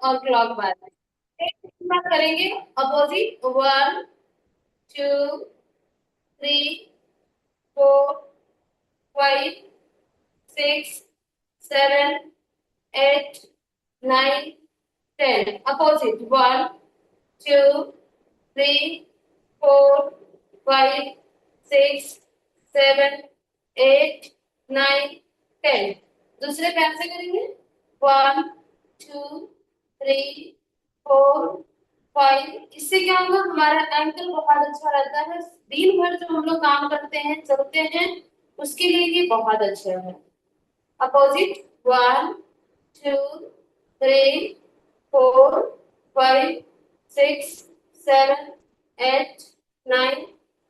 और क्लॉक वाला। बात करेंगे अपोजिट। 1 2 3 4 5 6 7 8 9 10। अपोजिट। 1 2 3 4 5 6 7 8 9 10। दूसरे पैर से करेंगे। 1 2 3 4 5। इससे क्या होगा, हमारा एंकल बहुत अच्छा रहता है। दिन भर जो हम लोग काम करते हैं चलते हैं, उसके लिए ये बहुत अच्छा है। अपोजिट। 1 2 3 4 5 6 7 8 9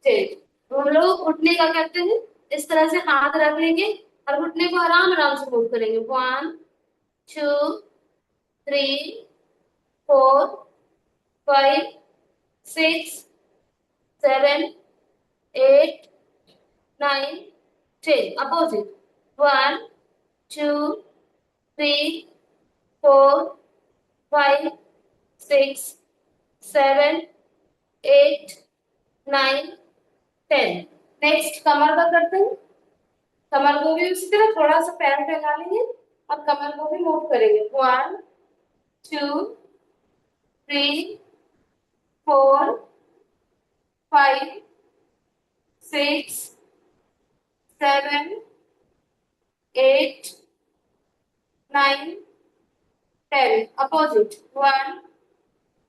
10। हम लोग उठने का करते हैं, इस तरह से हाथ रख लेंगे और घुटने को आराम आराम से मूव करेंगे। 1 2 3 4 5 6 7 8 9 10। अपोजिट। 1 2 3 4 5 6 7 8 9 10। नेक्स्ट कमर का करते हैं। कमर को भी उसी तरह थोड़ा सा पैर फैला लेंगे और कमर को भी मूव करेंगे। 1 2 3 4 5 6 7 8 9 10। अपोजिट। 1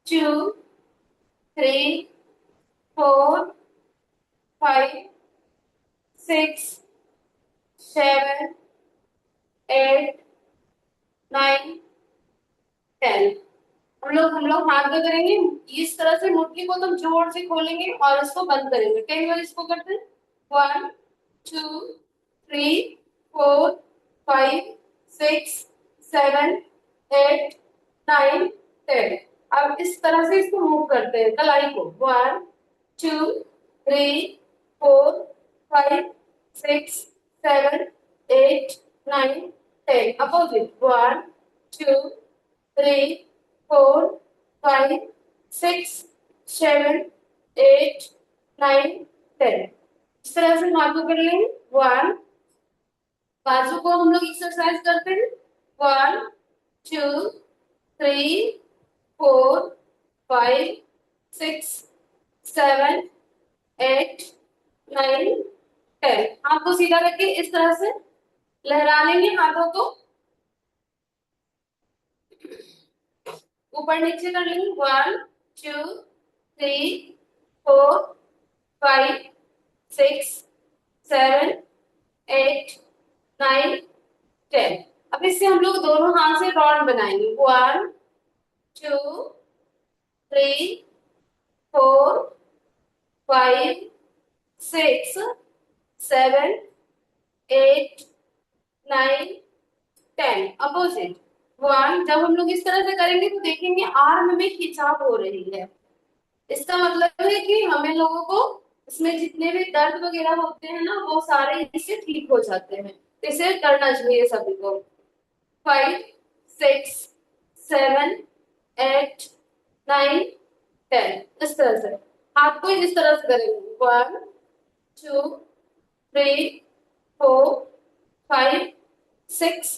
2 3 4 5 6 7 8 9 10। हम लोग हाथ में करेंगे, इस तरह से मुट्ठी को तुम जोर से खोलेंगे और इसको बंद करेंगे। 10 बार इसको करते हैं। 1 2 3 4 5 6 7 8 9 10। अब इस तरह से इसको मूव करते हैं कलाई को। 1 2 3 4 5 6 7 8 9 10। अपोजिट। 1 2 3 4 5 6 7 8 9 10। इस तरह से हाथों कर लेंगे। वन। बाजू को हम लोग एक्सरसाइज करते हैं। 1 2 3 4 5 6 7 8 9 10। हाथ को सीधा करके इस तरह से लहरा लेंगे हाथों को, ऊपर नीचे कर लेंगे। 1 2 3 4 5 6 7 8 9 10। अब इससे हम लोग दोनों हाथ से रॉड बनाएंगे। 1 2 3 4 5 6 7 8 9 10। अपोजिट। 1। जब हम लोग इस तरह से करेंगे तो देखेंगे आर्म में खिंचाव हो रही है। इसका मतलब है कि हमें लोगों को इसमें जितने भी दर्द वगैरह होते हैं ना, वो सारे इससे ठीक हो जाते हैं। तो इसे करना चाहिए सभी को। 5 6 7 8 9 10। इस तरह से हाथ को इस तरह से करेंगे। 1 2 3 4 5 6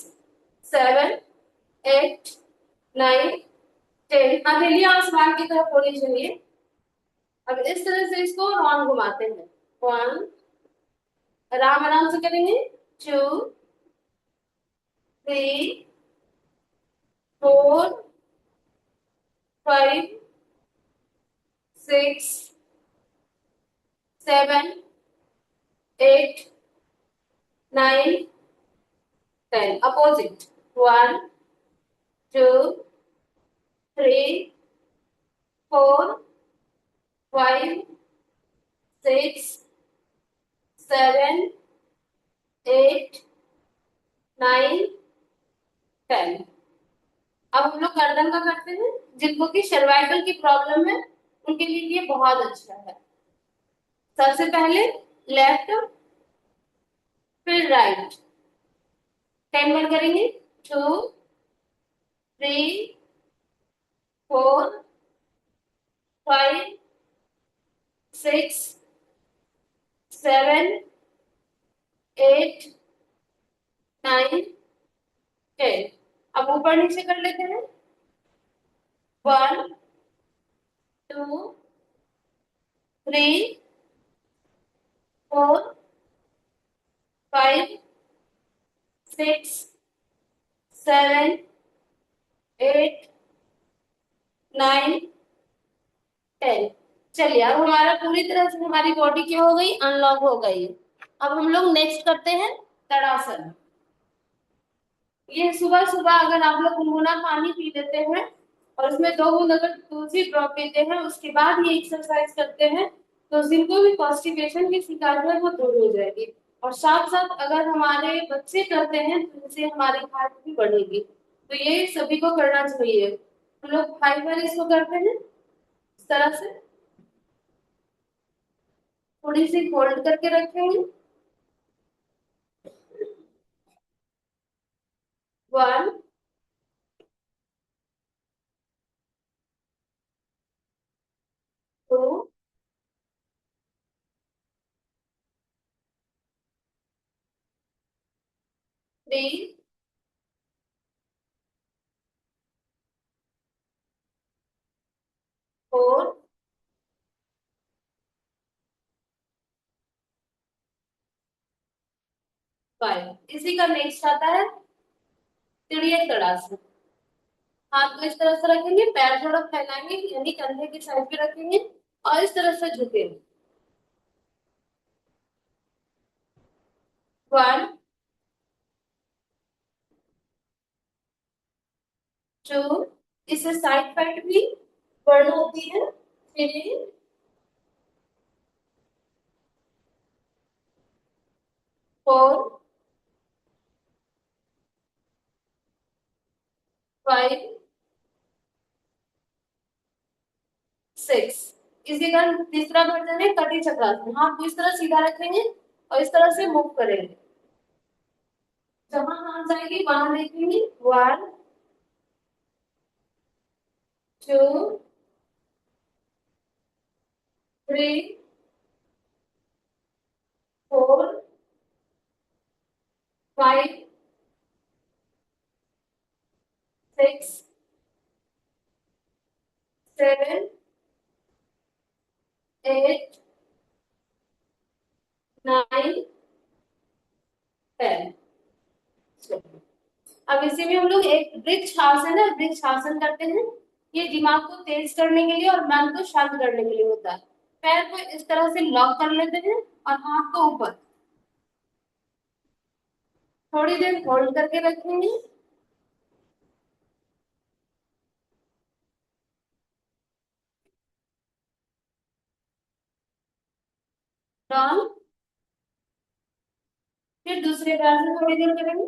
7 8 9 10। हथेली आसमान की तरफ होनी चाहिए। अब इस तरह से इसको राउंड घुमाते हैं। 1। आराम आराम से करेंगे। 2 3 4 5 6 7 8 9 10। अपोजिट। 1 2 3 4 5 6 7 8 9 10। अब हम लोग गर्दन का करते हैं। जिनको की सर्वाइकल की प्रॉब्लम है उनके लिए ये बहुत अच्छा है। सबसे पहले लेफ्ट, फिर राइट। 10 बार करेंगे। 2 3 4 5 6 7 8 9 10। अब ऊपर नीचे कर लेते हैं। 1 2 3 4 5 6 7 8 9 10। चलिए अब हमारा पूरी तरह से हमारी बॉडी क्या हो गई, अनलॉक हो गई। अब हम लोग नेक्स्ट करते हैं तड़ासन। ये सुबह सुबह अगर आप लोग गुनगुना पानी पी लेते हैं और उसमें 2 बूंद अगर तुलसी ड्रॉप पीते हैं, उसके बाद ये एक्सरसाइज करते हैं, तो जिनको भी कॉन्स्टिपेशन की शिकायत है वो दूर हो जाएगी। और साथ साथ अगर हमारे बच्चे करते हैं तो इससे हमारी हाइट भी बढ़ेगी। तो ये सभी को करना चाहिए। हम लोग 5 बार इसको करते हैं इस तरह से। थोड़ी सी फोल्ड करके रखेंगे। 1 2 3 4 5। इसी का नेक्स्ट आता है चिड़िया तड़ासन। हाथ को इस तरह से रखेंगे, पैर थोड़ा फैलाएंगे यानी कंधे की साइड पे रखेंगे और इस तरह से झुकेंगे। 1 2। इससे साइड फाइट भी बर्न होती है। 3 4 5 6। इसी का तीसरा वर्जन है कटी चक्रासन। हाथ को इस तरह सीधा रखेंगे और इस तरह से मूव करेंगे। जहां हाथ जाएगी वहां देखेंगे। 1 2 3 4 5 6 7 8 9 10। अब इसी में हम लोग एक वृक्ष आसन है, वृक्ष आसन करते हैं। ये दिमाग को तेज करने के लिए और मन को शांत करने के लिए होता है। पैर को इस तरह से लॉक कर लेते हैं और हाथ को ऊपर थोड़ी देर होल्ड करके रखेंगे। डाउन। फिर दूसरे पैर से थोड़ी देर करेंगे।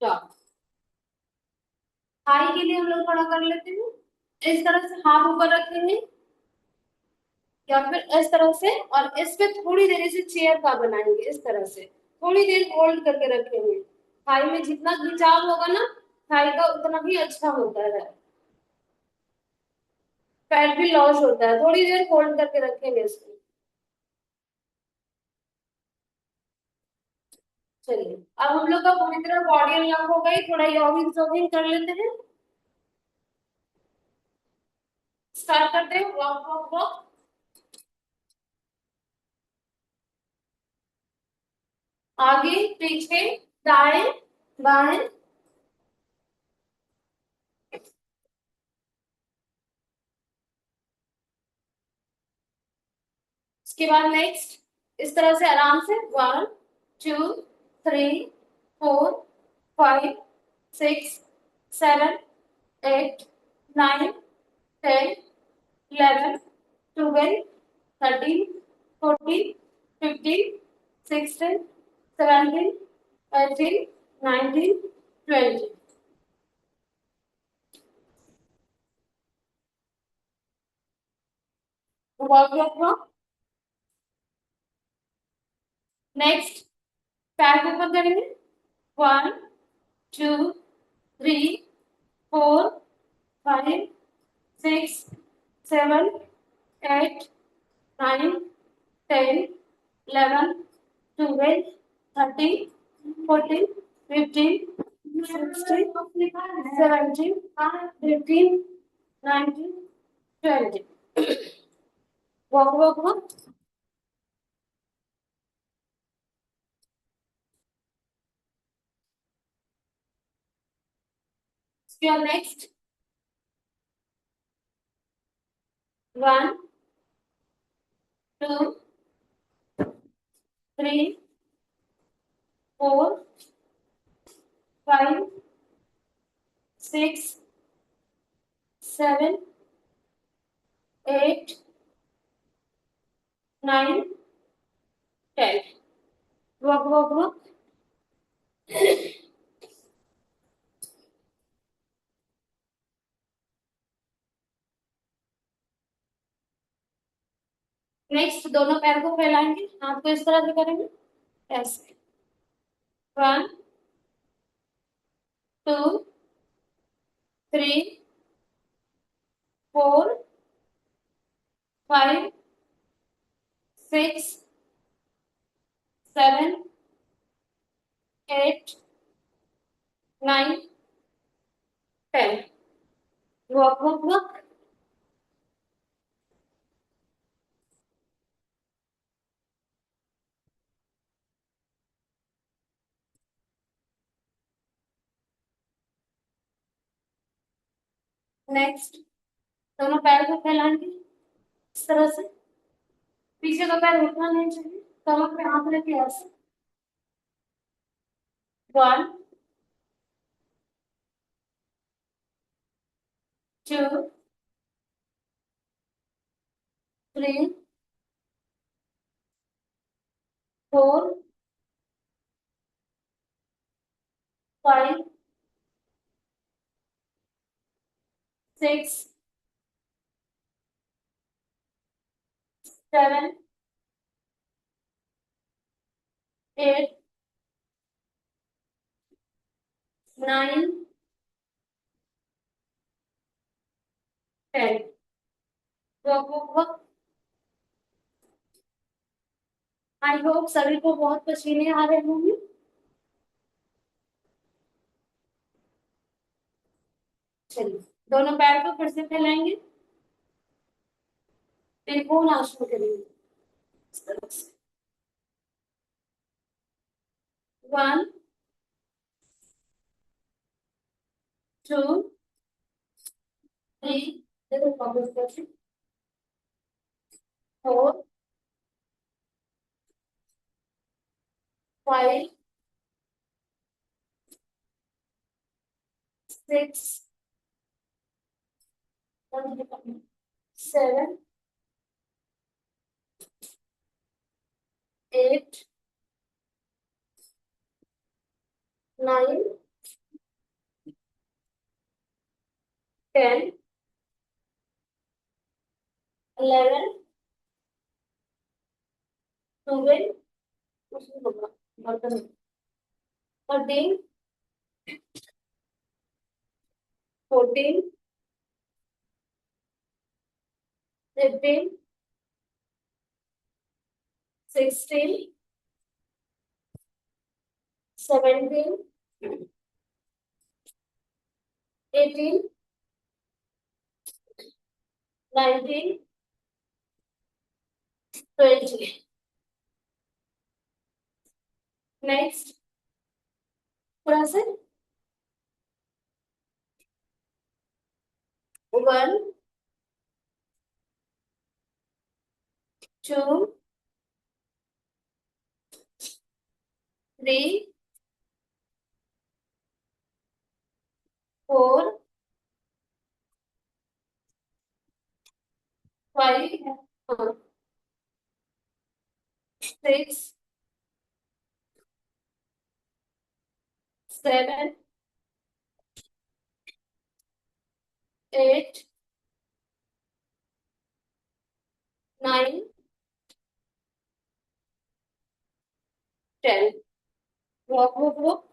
डाउन। थाई के लिए हम लोग खड़ा कर लेते हैं। इस तरह से हाथ ऊपर रखेंगे या फिर इस तरह से, और इस पे थोड़ी देर इसे चेयर का बनाएंगे। इस तरह से थोड़ी देर होल्ड करके रखेंगे। थाई में जितना खिंचाव होगा ना, थाई का उतना ही अच्छा होता है। फैट भी लॉस होता है। थोड़ी देर होल्ड करके रखेंगे इसको। चलिए अब हम लोग का पूरी तरह बॉडी अनलॉक हो गई। थोड़ा यॉगिंग जॉगिंग कर लेते हैं। स्टार्ट करते हैं। Walk walk walk. आगे पीछे दाएं बाएं। उसके बाद नेक्स्ट इस तरह से आराम से 1 2 3 4 5 6 7 8 9 10 11 12 13 14 15 16 17 18 19 20। हुआ क्या हुआ? नेक्स्ट पैर ऊपर करेंगे। 1 2 3 4 5 6 7 8 9 10 11 12 13 14 15 16 17 18 19 20। walk walk walk। next 1 2 3 4 5 6 7 8 9 10। walk walk walk। Next दोनों पैर को फैलाएंगे, हाथ को इस तरह से करेंगे, ऐसे। 1 2 3 4 5 6 7 8 9 10। Walk walk walk. नेक्स्ट दोनों पैर को फैलाएंगे इस तरह से, पीछे का पैर उठना नहीं चाहिए, कमर पे हाथ लेके ऐसे। 1 2 3 4 5 6 7 8 9 10। Walk walk walk. I hope सभी को बहुत पसीने आ रहे होंगे। चलिए दोनों पैर को फिर से फैलाएंगे, त्रिकोण आसन करेंगे इस तरह से। 1 2 3 देखो वापस करते, 4 5 6 7 8 9 10 11 12 उसमें होगा बर्तन, 13 14 15 16 17 18 19 20। नेक्स्ट थोड़ा से 1 2 3 4 5 6 7 8 9 10। Walk walk walk.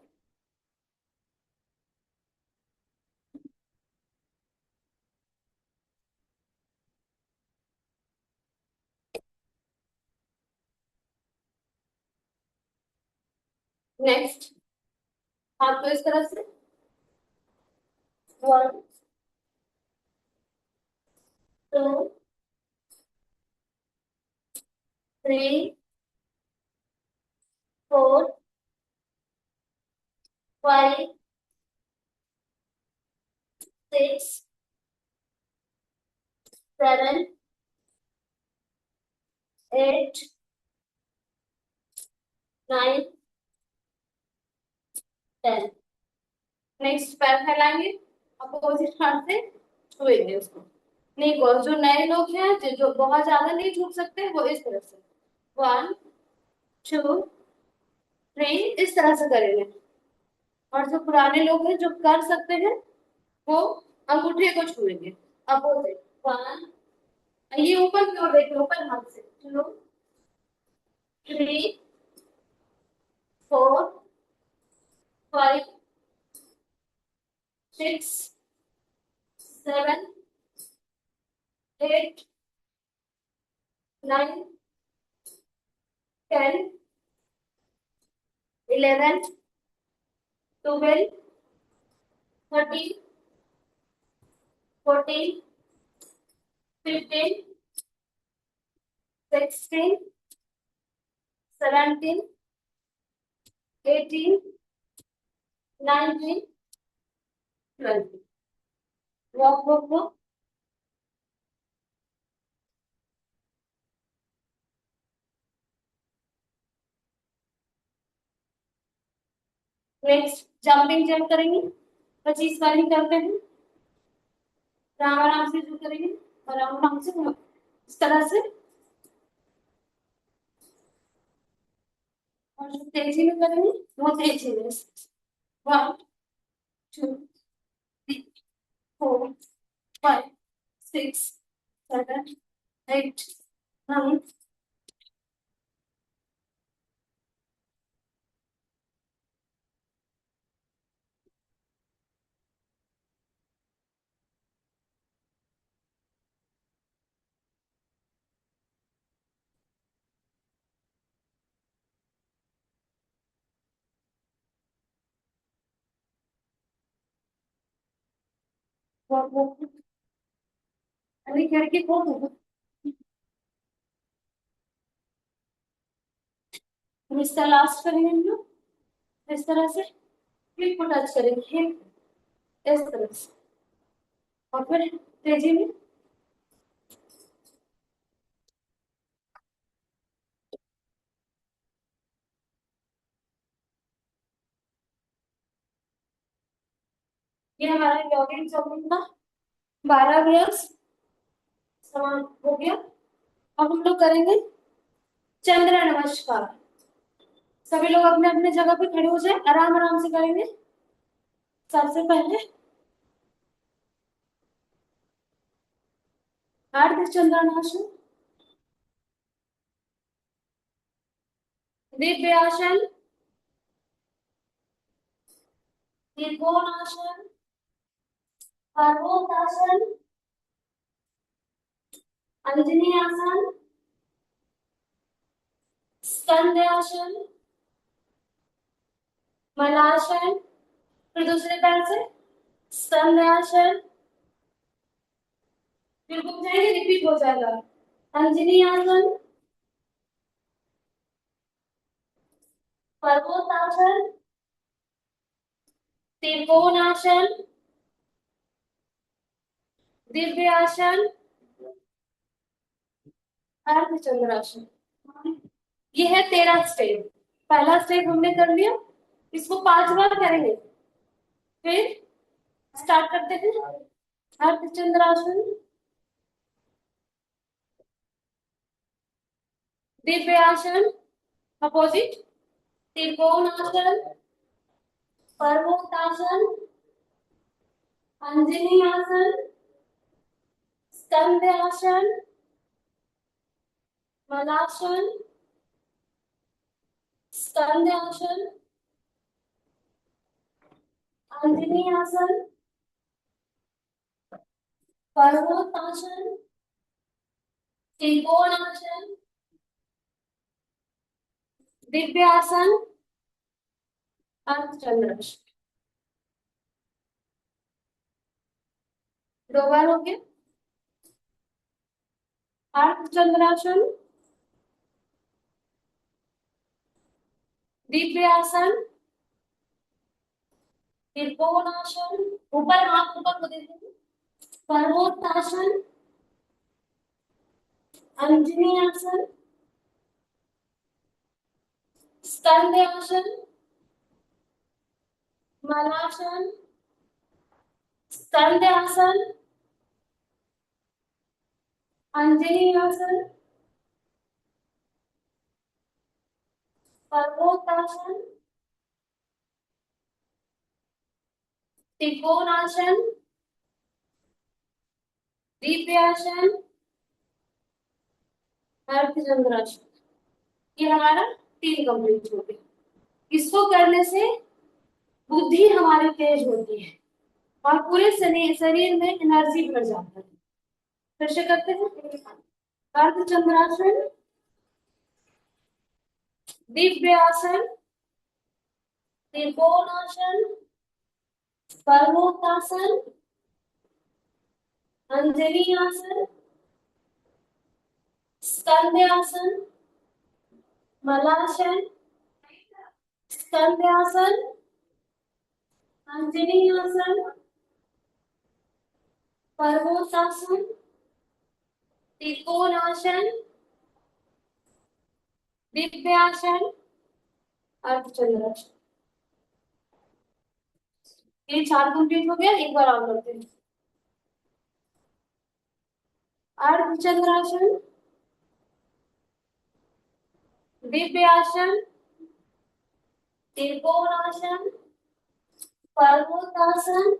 नेक्स्ट, हाथ को इस तरह से। 1 2 3 4 5 6 7 8 9 10। नेक्स्ट, पैर फैलाएंगे, अपोजिट हाथ से छुएंगे उसको। नहीं को जो नए लोग हैं, जो बहुत ज्यादा नहीं झुक सकते, वो इस तरह से 1 2 3 इस तरह से करेंगे। और जो पुराने लोग हैं जो कर सकते हैं, वो अंगूठे को छुएंगे अपोजिट। 1, ये ऊपर की ओर देखिए, ऊपर हाथ से 2 3 4 5 6 7 8 9 10 11 12 13 14 15 16 17 18 19 20। Walk walk walk. Next, jumping jump करेंगे, 25 बार ही करते हैं। आराम आराम से जो करेंगे, आराम आराम से इस तरह से। और जो तेजी में करेंगे, वो तेजी में। 1 2 3 4 5 6 7 8 9। अभी खिड़की खोल दो। हम इसका लास्ट करेंगे हम लोग इस तरह से, हिप को टच करेंगे, हिप इस तरह से। और फिर तेजी में। ये हमारा जॉगिंग जॉगिंग का 12 अभ्यास समान हो गया। अब हम लोग करेंगे चंद्र नमस्कार। सभी लोग अपने अपने जगह पे खड़े हो जाए, आराम आराम से करेंगे। सबसे पहले अर्ध चंद्रानासन, दिव्यासन, त्रिकोणासन, पर्वतासन, अंजनी आसन, स्कंदयासन, मलासन। फिर दूसरे पैर से स्कंदयासन। फिर रुक जाएंगे, रिपीट हो जाएगा। अंजनी आसन, पर्वतासन, त्रिकोणासन, दिव्यासन, अर्धचंद्रासन। ये है 13 स्टेप। पहला स्टेप हमने कर लिया, इसको 5 बार करेंगे। फिर स्टार्ट करते हैं अर्धचंद्रासन, दिव्यासन अपोजिट, त्रिकोणासन, पर्वतासन, अंजनी आसन, स्कंदयासन, मलासन, स्कंदयासन, अंजनी आसन, पर्वतासन, त्रिकोणासन, दिव्यासन, अर्धचंद्रासन। दो बार हो गया। अर्धचंद्रासन, दिव्यासन, त्रिकोणासन, ऊपर हाथ ऊपर को देखिए, पर्वतासन, अंजनी आसन, स्कंदयासन, मलासन, स्कंदयासन, अंजनी आसन, पर्वतासन, त्रिकोणासन, दिव्यासन, अर्धचंद्रासन। ये हमारा 3 कंप्लीट हो गया। इसको करने से बुद्धि हमारी तेज होती है और पूरे शरीर में एनर्जी बढ़ जाता है। फिर से करते हैं। अर्धचंद्रासन, दिव्यासन, त्रिकोणासन, पर्वतासन, अंजनी आसन, स्कंदयासन, मलासन, स्कंदयासन, अंजनी आसन, पर्वतासन, त्रिकोणासन, दिव्यासन, अर्धचंद्रासन। ये 4 कंप्लीट हो गया। एक बार और करते हैं। अर्धचंद्रासन, दिव्यासन, त्रिकोणासन, पर्वतासन,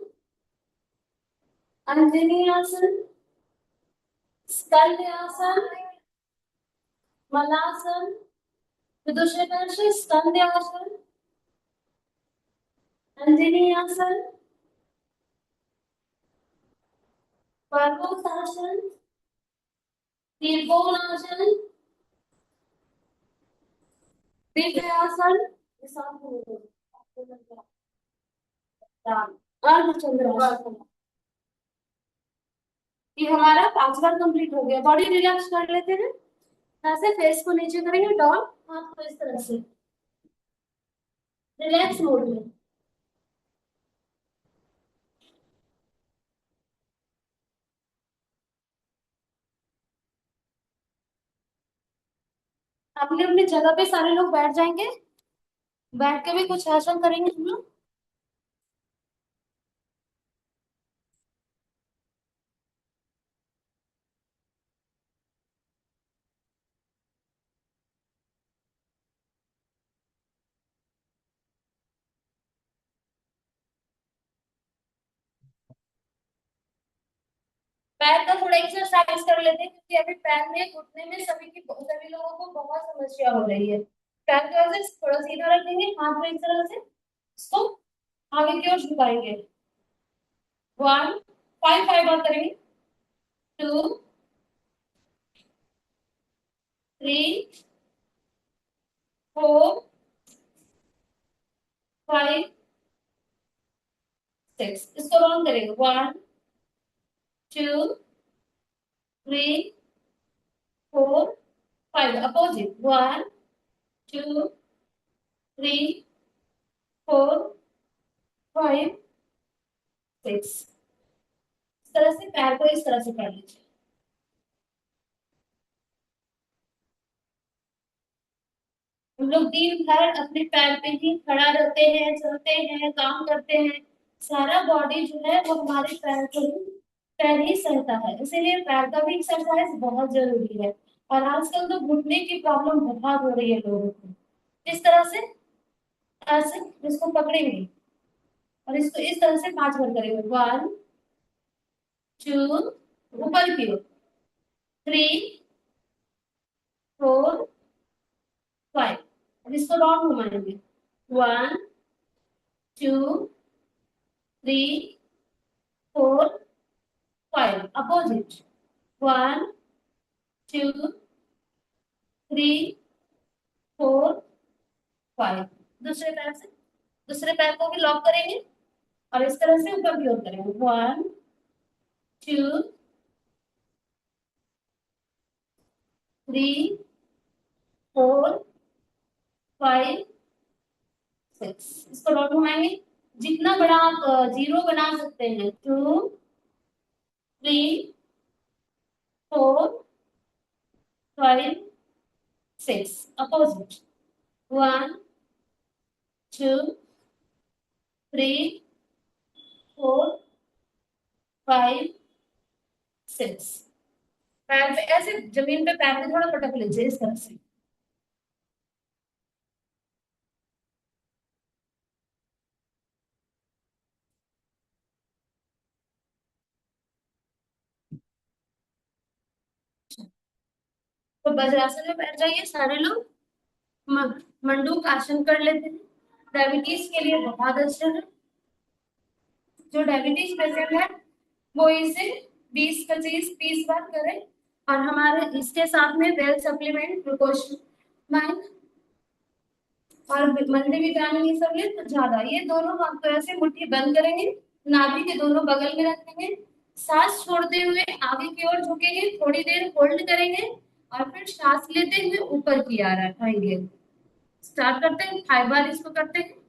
अंजनी आसन, स्कंदयासन, मलासन, फिर दूसरे पैर से स्कंदयासन, अंजनी आसन, पर्वतासन, त्रिकोणासन, दिव्यासन, अर्धचंद्रासन। ये हमारा 5 बार कंप्लीट हो गया। बॉडी रिलैक्स कर लेते हैं। ऐसे फेस को नीचे करेंगे, डॉल हाथ को इस तरह से रिलैक्स मोड में। अपने अपने जगह पे सारे लोग बैठ जाएंगे। बैठ के भी कुछ आसन करेंगे हम लोग। पैर का थोड़ा एक्सरसाइज कर लेते हैं क्योंकि अभी पैर में घुटने में सभी लोगों को बहुत समस्या हो रही है। पैर की वजह से थोड़ा सीधा रखेंगे, हाथ में इस तरह से इसको आगे की ओर झुकाएंगे। 1 5 5 बार करेंगे। 2 3 4 5 6। इसको राउंड करेंगे। 1 2 3 4 5। अपोजिट। 1 2 3 4 5 6। इस तरह से पैर को इस तरह से कर लीजिए। हम लोग दिन भर अपने पैर पे ही खड़ा रहते हैं, चलते हैं, काम करते हैं। सारा बॉडी जो है वो हमारे पैर ही सहता है। इसीलिए पैर का भी एक्सरसाइज बहुत जरूरी है। और आजकल तो घुटने की प्रॉब्लम बहुत हो रही है लोगों को। इस तरह से ऐसे इसको पकड़ेंगे और इसको इस तरह से 5 बार करेंगे। 1 2 ऊपर की ओर। 3 4 5। अब इसको राउंड घुमाएंगे। 1 2 3 4 5। अपोजिट। 1 2 3 4 5। दूसरे पैर से, दूसरे पैर को भी लॉक करेंगे और इस तरह से ऊपर की ओर करेंगे। 1 2 3 4 5 6। इसको लॉक घुमाएंगे। जितना बड़ा आप जीरो बना सकते हैं। 2 3 4 5 6। अपोजिट। 1 2 3 4 5 6। पैर पे ऐसे जमीन पे पैर पे थोड़ा पटक लीजिए इस तरह से। तो वज्रासन में बैठ जाइए सारे लोग। मंडूक आसन कर लेते हैं। डायबिटीज के लिए बहुत अच्छा है। जो डायबिटीज पेशेंट है वो इसे 20 25 30 बार करें। और हमारे इसके साथ में वेल सप्लीमेंट ग्लूकोज और मल्टीविटामिन ये सब ले तो ज्यादा। ये दोनों हाथ तो ऐसे मुट्ठी बंद करेंगे, नाभि के दोनों बगल में रखेंगे, सांस छोड़ते हुए आगे की ओर झुकेंगे, थोड़ी देर होल्ड करेंगे और फिर सांस लेते हुए ऊपर की ओर उठाएंगे। स्टार्ट करते हैं, 5 बार इसको करते हैं।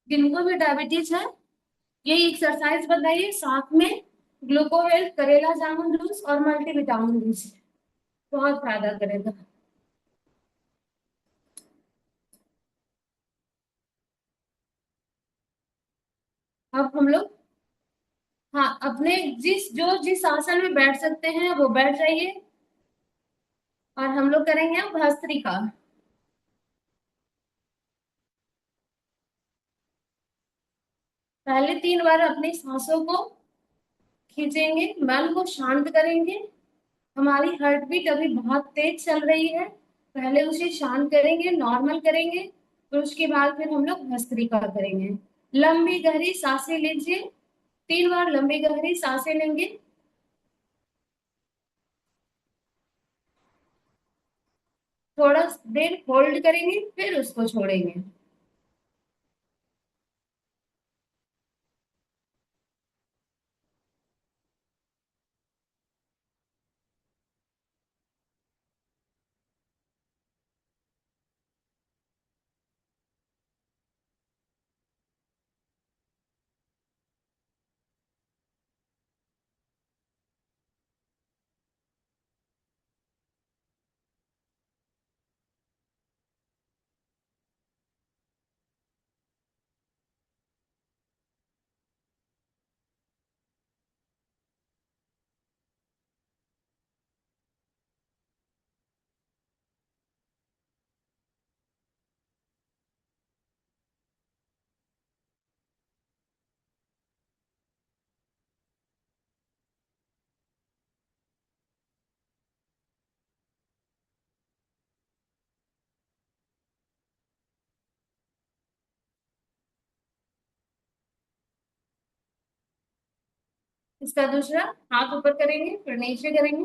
जिनको भी डायबिटीज है ये एक्सरसाइज बताइए, साथ में ग्लूकोवेल, करेला जामुन जूस और मल्टीविटामिन जूस बहुत फायदा करेगा। अब हम लोग, हाँ, अपने जिस आसन में बैठ सकते हैं वो बैठ जाइए। और हम लोग करेंगे अब भस्त्रिका। पहले 3 बार अपनी सांसों को खींचेंगे, मन को शांत करेंगे। हमारी हार्ट बीट अभी बहुत तेज चल रही है, पहले उसे शांत करेंगे, नॉर्मल करेंगे। फिर उसके बाद फिर हम लोग भस्त्रिका करेंगे। लंबी गहरी सांसें लीजिए। 3 बार लंबी गहरी सांसें लेंगे। थोड़ा देर होल्ड करेंगे, फिर उसको छोड़ेंगे। इसका दूसरा हाथ ऊपर करेंगे, फिर नीचे करेंगे।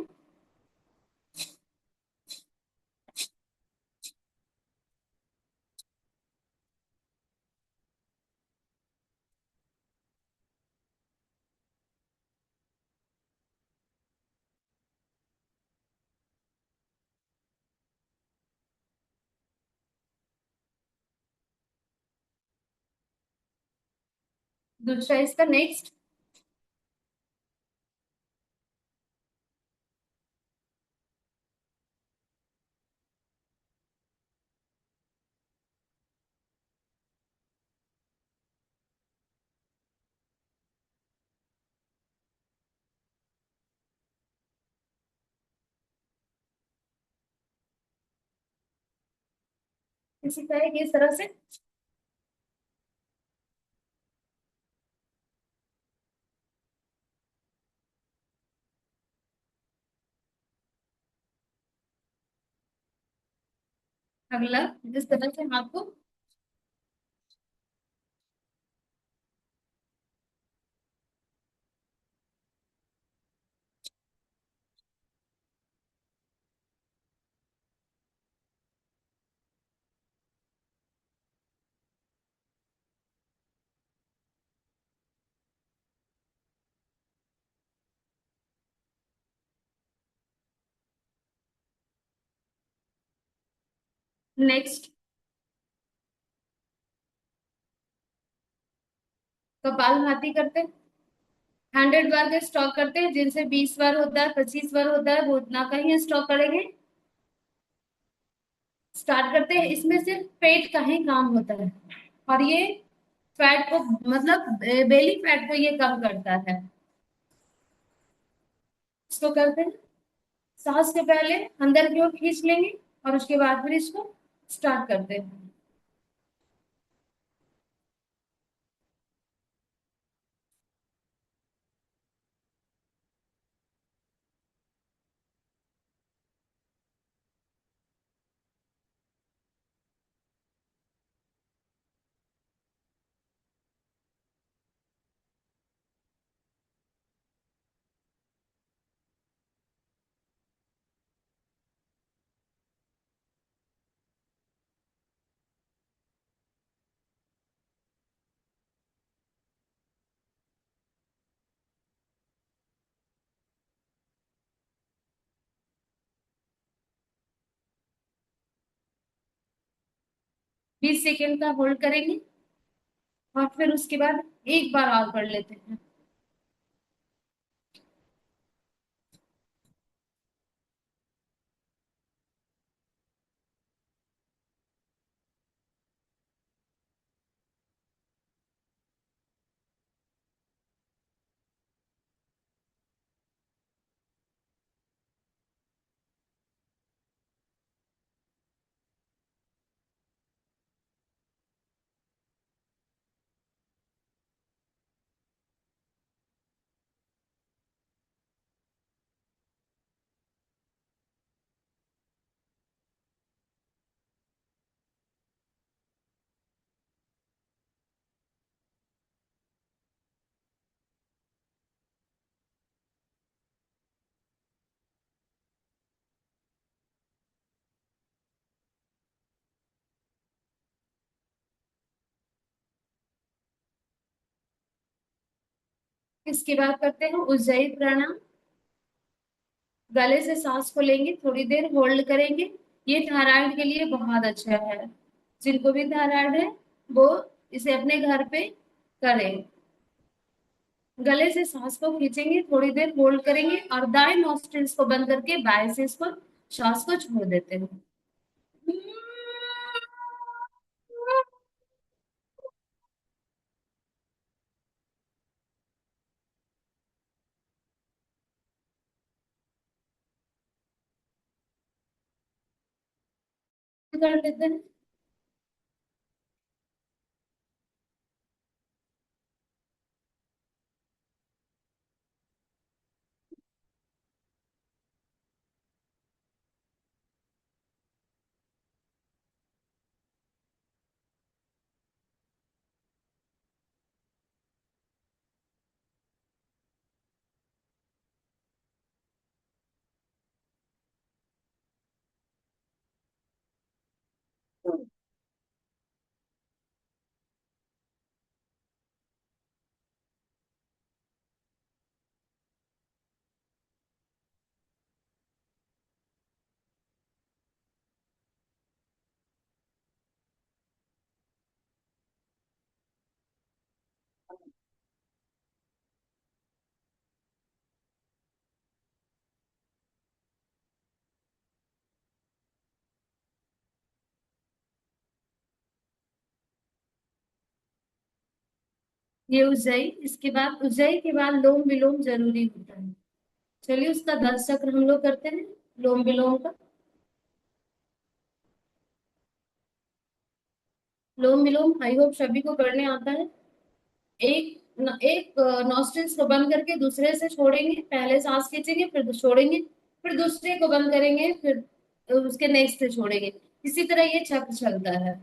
दूसरा इसका नेक्स्ट। इसी तरह इस तरह से। अगला इस तरह से हाथ को। नेक्स्ट कपाल भाती करते हैं। 100 बार का स्टॉक करते हैं, जिनसे 20 बार होता है, 25 बार होता है, वो उतना का ही स्टॉक करेंगे। स्टार्ट करते हैं। इसमें सिर्फ पेट का ही काम होता है, और ये फैट को, मतलब बेली फैट को ये कम करता है। इसको करते हैं। सांस के पहले अंदर की ओर खींच लेंगे, और उसके बाद फिर इसको स्टार्ट करते हैं। 20 सेकेंड का होल्ड करेंगे, और फिर उसके बाद एक बार और कर लेते हैं। इसके बाद करते हैं उज्जयी प्राणायाम। गले से सांस को लेंगे, थोड़ी देर होल्ड करेंगे। ये थायराइड के लिए बहुत अच्छा है। जिनको भी थायराइड है, वो इसे अपने घर पे करें। गले से सांस को खींचेंगे, थोड़ी देर होल्ड करेंगे, और दाएं नॉस्ट्रिल्स को बंद करके बाएं से इसको सांस को छोड़ देते हैं। कर लेते हैं। ये उज्जयी, इसके बाद उज्जयी के बाद लोम विलोम जरूरी होता है। चलिए उसका 10 चक्र हम लोग करते हैं, लोम विलोम का। लोम विलोम आई होप सभी को करने आता है। एक नॉस्ट्रिल्स को बंद करके दूसरे से छोड़ेंगे, पहले सांस खींचेंगे फिर छोड़ेंगे, फिर दूसरे को बंद करेंगे, फिर उसके नेक्स्ट से छोड़ेंगे। इसी तरह ये चक्र चलता है।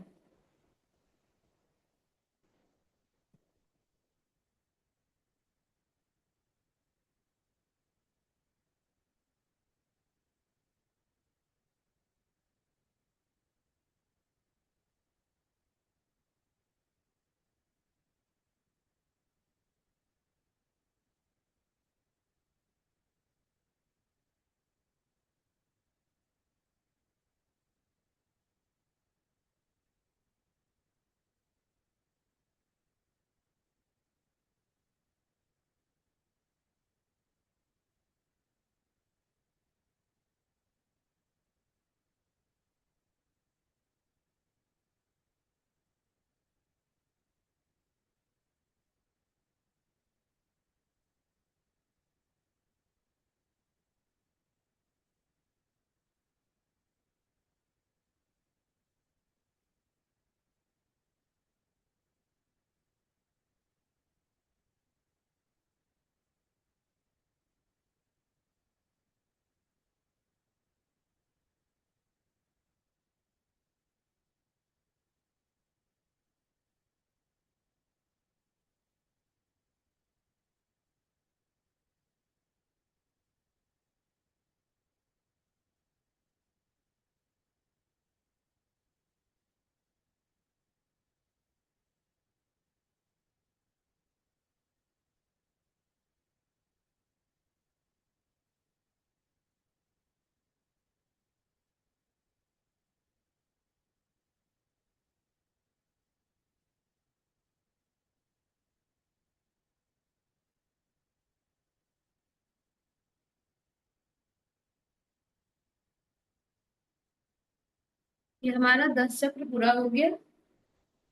ये हमारा 10 चक्र पूरा हो गया।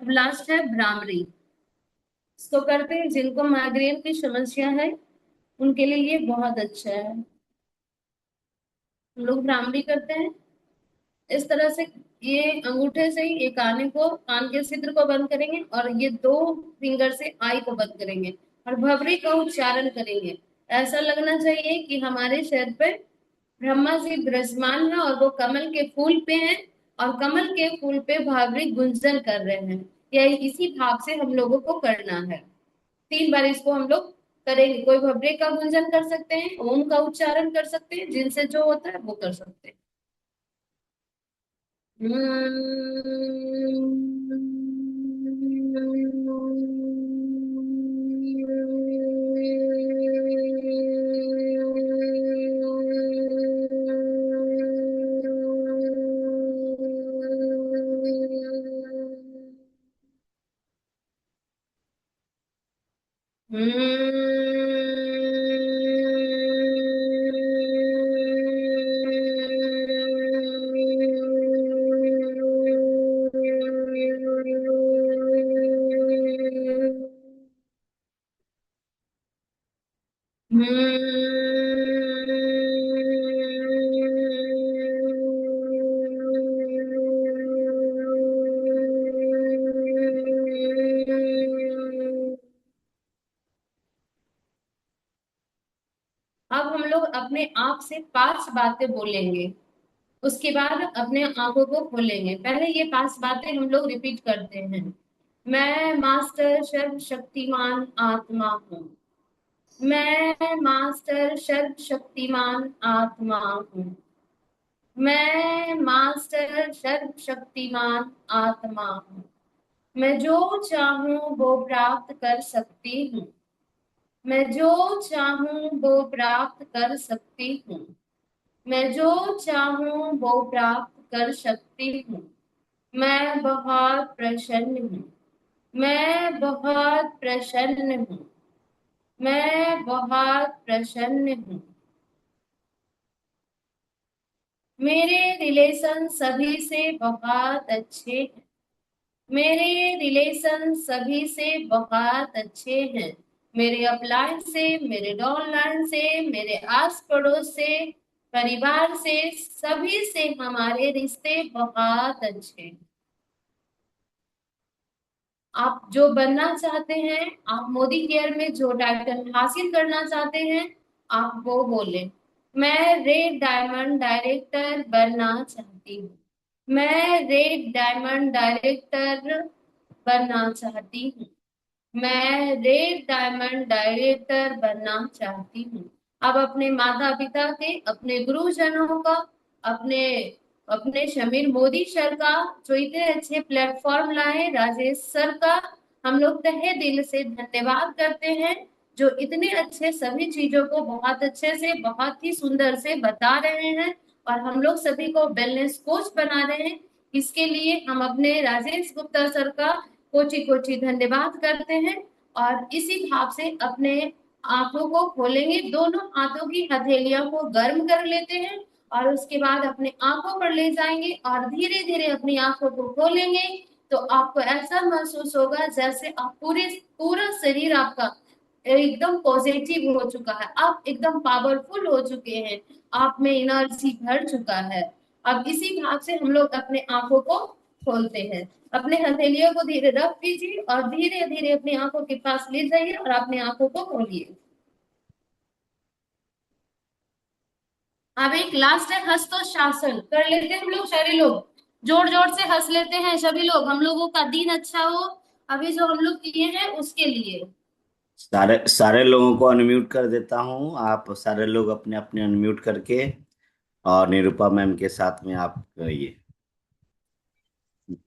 अब लास्ट है भ्रामरी। इसको करते हैं जिनको माइग्रेन की समस्या है, उनके लिए ये बहुत अच्छा है। हम लोग भ्रामरी करते हैं इस तरह से। ये अंगूठे से ही ये कान के छिद्र को बंद करेंगे और ये दो फिंगर से आई को बंद करेंगे और भवरी का उच्चारण करेंगे। ऐसा लगना चाहिए कि हमारे सिर पे ब्रह्मा जी विराजमान है और वो कमल के फूल पे हैं और कमल के फूल पे भावरी गुंजन कर रहे हैं। यह इसी भाव से हम लोगों को करना है। 3 बार इसको हम लोग करेंगे। कोई भवरे का गुंजन कर सकते हैं, ओम का उच्चारण कर सकते हैं, जिनसे जो होता है वो कर सकते हैं। अब हम लोग अपने आप से 5 बातें बोलेंगे। उसके बाद अपने आंखों को खोलेंगे। पहले ये 5 बातें हम लोग रिपीट करते हैं। मैं मास्टर सर्वशक्तिमान आत्मा हूँ। मैं मास्टर सर्वशक्तिमान आत्मा हूँ। मैं मास्टर सर्वशक्तिमान आत्मा हूँ। मैं जो चाहूँ वो प्राप्त कर सकती हूँ। मैं जो चाहूँ वो प्राप्त कर सकती हूँ। मैं जो चाहूँ वो प्राप्त कर सकती हूँ। मैं बहुत प्रसन्न हूँ। मैं बहुत प्रसन्न हूँ। मैं बहुत प्रसन्न हूँ। मेरे रिलेशन सभी से बहुत अच्छे हैं। मेरे रिलेशन सभी से बहुत अच्छे हैं। मेरे अपलाइन से, मेरे डाउनलाइन से, मेरे आस पड़ोस से, परिवार से, सभी से हमारे रिश्ते बहुत अच्छे हैं। आप जो बनना चाहते हैं, आप मोदी केयर में जो टाइटल हासिल करना चाहते हैं, आप वो बोले। मैं रेड डायमंड डायरेक्टर बनना चाहती हूँ। मैं रेड डायमंड डायरेक्टर बनना चाहती हूँ। मैं रेड डायमंड डायरेक्टर बनना चाहती हूँ। अब अपने माता पिता के, अपने गुरुजनों का, अपने अपने शमीर मोदी सर का, जो इतने अच्छे प्लेटफॉर्म लाए, राजेश सर का हम लोग तहे दिल से धन्यवाद करते हैं, जो इतने अच्छे सभी चीजों को बहुत अच्छे से, बहुत ही सुंदर से बता रहे हैं और हम लोग सभी को वेलनेस कोच बना रहे हैं। इसके लिए हम अपने राजेश गुप्ता सर का कोटि कोटि धन्यवाद करते हैं। और इसी भाव से अपने आंखों को खोलेंगे, दोनों हाथों की हथेलियों को गर्म कर लेते हैं और उसके बाद अपने आंखों पर ले जाएंगे और धीरे धीरे अपनी आंखों को खोलेंगे। तो आपको ऐसा महसूस होगा जैसे आप पूरा शरीर आपका एकदम पॉजिटिव हो चुका है, आप एकदम पावरफुल हो चुके हैं, आप में एनर्जी भर चुका है। अब इसी भाव से हम लोग अपने आंखों को खोलते हैं। अपने हथेलियों को धीरे रख दीजिए और धीरे धीरे अपनी आंखों के पास ले जाइए और अपनी आंखों को खोलिए। अब एक लास्ट है हस्त शासन, कर लेते हैं हम लोग सारे लोग, जोर जोर से हंस लेते हैं सभी लोग, हम लोगों का दिन अच्छा हो अभी जो हम लोग किए हैं उसके लिए। सारे सारे लोगों को अनम्यूट कर देता हूँ, आप सारे लोग अपने अपने अनम्यूट करके और निरूपा मैम के साथ में आप करिए।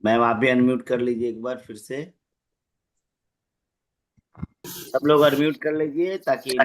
मैम आप भी अनम्यूट कर लीजिए एक बार फिर से। सब लोग अनम्यूट कर लीजिए ताकि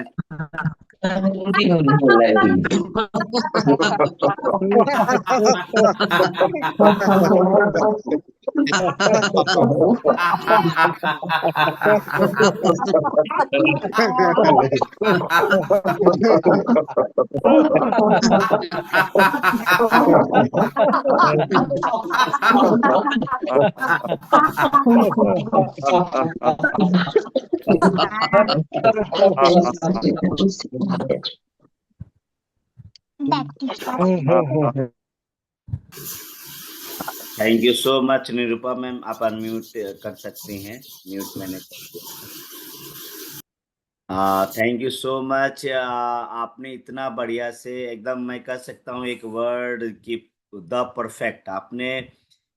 thank you so much Nirupa ma'am, आप अनम्यूट कर सकती हैं। म्यूट मैंने कर दिया। Thank you so much. आपने इतना बढ़िया से, एकदम मैं कह सकता हूँ एक वर्ड की, द परफेक्ट। आपने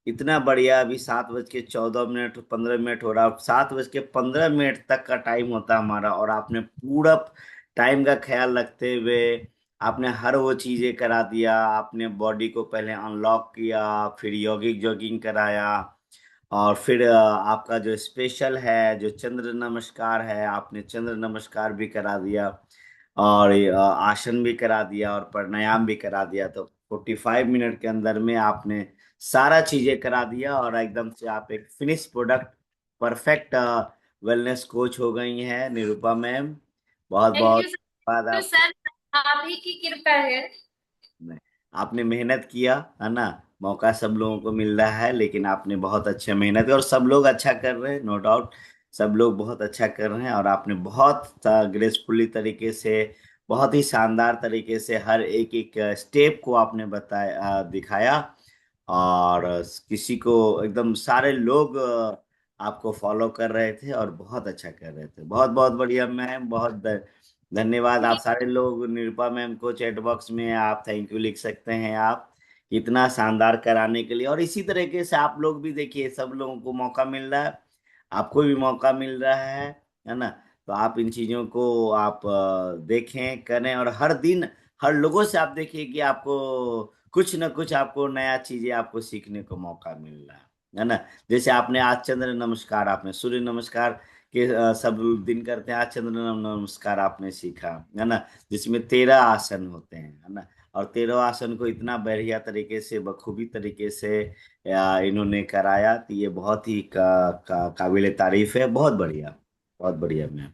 इतना बढ़िया, अभी 7:14 15 मिनट हो रहा, 7:15 तक का टाइम होता है हमारा, और आपने पूरा टाइम का ख्याल रखते हुए आपने हर वो चीजें करा दिया। आपने बॉडी को पहले अनलॉक किया, फिर यौगिक जॉगिंग कराया, और फिर आपका जो स्पेशल है जो चंद्र नमस्कार है, आपने चंद्र नमस्कार भी करा दिया, और आसन भी करा दिया और प्राणायाम भी करा दिया। तो 45 मिनट के अंदर में आपने सारा चीजें करा दिया, और एकदम से आप एक finish product, perfect wellness coach हो गई हैं निरूपा मैम। बहुत थैंक बहुत यू धन्यवाद आपको। सर, आप ही की कृपा है। नहीं, आपने मेहनत किया है ना, मौका सब लोगों को मिल रहा है, लेकिन आपने बहुत अच्छा मेहनत की और सब लोग अच्छा कर रहे हैं, नो डाउट। सब लोग बहुत अच्छा कर रहे हैं, और आपने बहुत ग्रेसफुली तरीके से, बहुत ही शानदार तरीके से हर एक एक स्टेप को आपने बताया, दिखाया। और किसी को एकदम सारे लोग आपको फॉलो कर रहे थे और बहुत अच्छा कर रहे थे। बहुत बहुत बढ़िया मैम, बहुत धन्यवाद। आप सारे लोग निरूपा मैम को चैट बॉक्स में आप थैंक यू लिख सकते हैं, आप इतना शानदार कराने के लिए। और इसी तरीके से आप लोग भी देखिए, सब लोगों को मौका मिल रहा है, आपको भी मौका मिल रहा है ना। तो आप इन चीजों को आप देखें, करें, और हर दिन हर लोगों से आप देखिए कि आपको कुछ न कुछ, आपको नया चीजें आपको सीखने को मौका मिल रहा है ना। जैसे आपने आज चंद्र नमस्कार, आपने सूर्य नमस्कार के सब दिन करते हैं, आज चंद्र नमस्कार आपने सीखा है ना, जिसमें 13 आसन होते हैं, है ना। और 13 आसन को इतना बढ़िया तरीके से, बखूबी तरीके से इन्होंने कराया, तो ये बहुत ही काबिल तारीफ है। बहुत बढ़िया, बहुत बढ़िया मैम।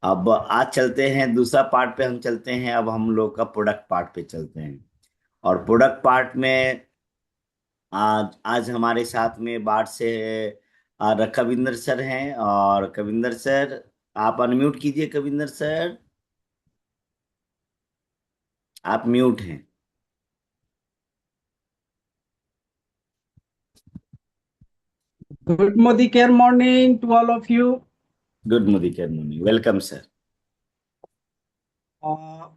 अब आज चलते हैं दूसरा पार्ट पे, हम चलते हैं, अब हम लोग का प्रोडक्ट पार्ट पे चलते हैं। और प्रोडक्ट पार्ट में आज आज हमारे साथ में बाढ़ से और कविंदर सर हैं। और कविंदर सर, आप अनम्यूट कीजिए। कविंदर सर, आप म्यूट हैं। Good Modicare morning to all of you. Good morning, welcome sir. Uh,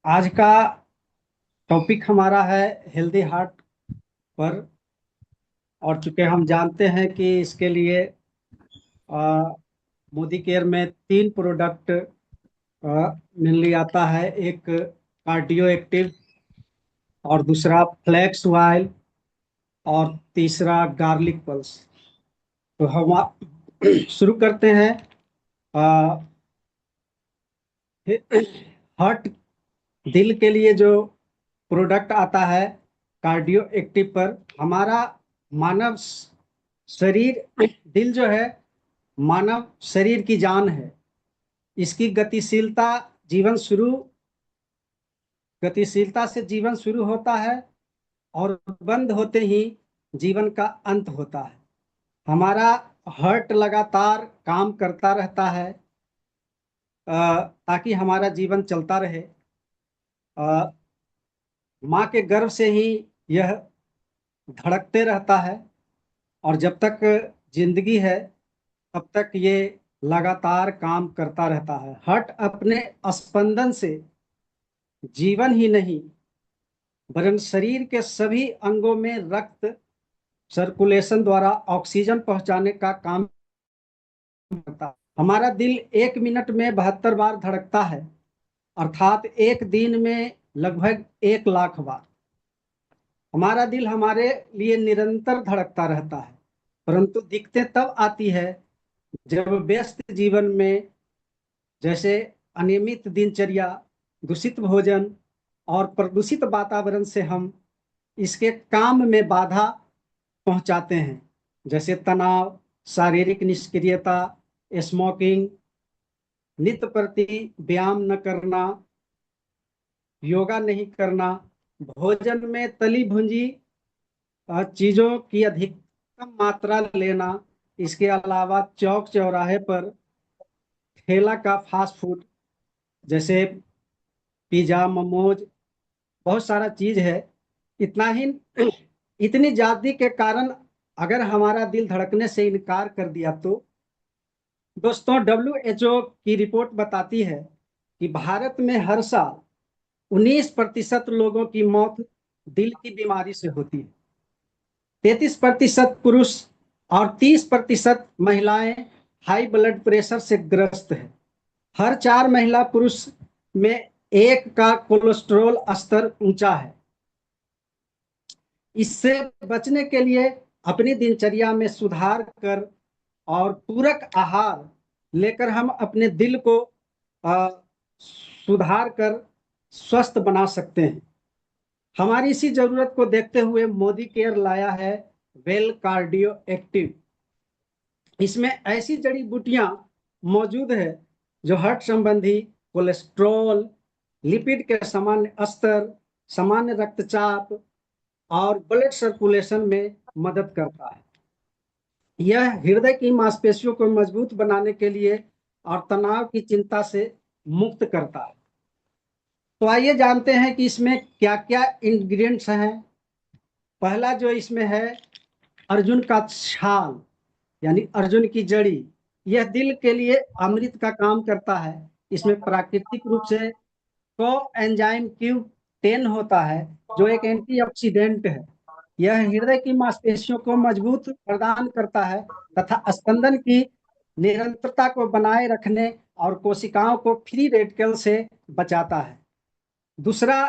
आज का टॉपिक हमारा है हेल्दी हार्ट पर। और चूंकि हम जानते हैं कि इसके लिए मोदी केयर में 3 प्रोडक्ट मेनली आता है। एक कार्डियो एक्टिव, और दूसरा फ्लैक्स ऑयल, और तीसरा गार्लिक पल्स। तो हम शुरू करते हैं। हार्ट, दिल के लिए जो प्रोडक्ट आता है कार्डियो एक्टिव पर, हमारा मानव शरीर, दिल जो है मानव शरीर की जान है। इसकी गतिशीलता से जीवन शुरू होता है, और बंद होते ही जीवन का अंत होता है। हमारा हार्ट लगातार काम करता रहता है ताकि हमारा जीवन चलता रहे। अ, माँ के गर्भ से ही यह धड़कते रहता है, और जब तक जिंदगी है तब तक ये लगातार काम करता रहता है। हार्ट अपने स्पंदन से जीवन ही नहीं, वरन शरीर के सभी अंगों में रक्त सर्कुलेशन द्वारा ऑक्सीजन पहुंचाने का काम करता है। हमारा दिल 1 मिनट में 72 बार धड़कता है, अर्थात एक दिन में लगभग 1 लाख बार। हमारा दिल हमारे लिए निरंतर धड़कता रहता है, परंतु दिक्कतें तब आती है जब व्यस्त जीवन में, जैसे अनियमित दिनचर्या, दूषित भोजन और प्रदूषित वातावरण से हम इसके काम में बाधा पहुंचाते हैं। जैसे तनाव, शारीरिक निष्क्रियता, स्मोकिंग, नित्य प्रति व्यायाम न करना, योगा नहीं करना, भोजन में तली भुंजी चीजों की अधिकतम मात्रा लेना। इसके अलावा चौक चौराहे पर ठेला का फास्ट फूड, जैसे पिज्जा, मोमोज, बहुत सारा चीज है। इतना ही इतनी ज्यादा के कारण अगर हमारा दिल धड़कने से इनकार कर दिया तो, दोस्तों, WHO की रिपोर्ट बताती है कि भारत में हर साल 19% लोगों की मौत दिल की बीमारी से होती है। 33% पुरुष और 30% महिलाएं हाई ब्लड प्रेशर से ग्रस्त है। हर 4 महिला पुरुष में एक का कोलेस्ट्रॉल स्तर ऊंचा है। इससे बचने के लिए अपनी दिनचर्या में सुधार कर और पूरक आहार लेकर हम अपने दिल को सुधार कर स्वस्थ बना सकते हैं। हमारी इसी जरूरत को देखते हुए मोदी केयर लाया है वेल कार्डियो एक्टिव। इसमें ऐसी जड़ी बूटियां मौजूद है जो हार्ट संबंधी कोलेस्ट्रॉल, लिपिड के सामान्य स्तर, सामान्य रक्तचाप और ब्लड सर्कुलेशन में मदद करता है। यह हृदय की मांसपेशियों को मजबूत बनाने के लिए और तनाव की चिंता से मुक्त करता है। तो आइए जानते हैं कि इसमें क्या क्या इंग्रेडिएंट्स हैं। पहला जो इसमें है, अर्जुन का छाल, यानी अर्जुन की जड़ी। यह दिल के लिए अमृत का काम करता है। इसमें प्राकृतिक रूप से को एंजाइम Q10 होता है, जो एक एंटीऑक्सीडेंट है। यह हृदय की मांसपेशियों को मजबूत प्रदान करता है तथा स्पंदन की निरंतरता को बनाए रखने और कोशिकाओं को फ्री रेडिकल से बचाता है। दूसरा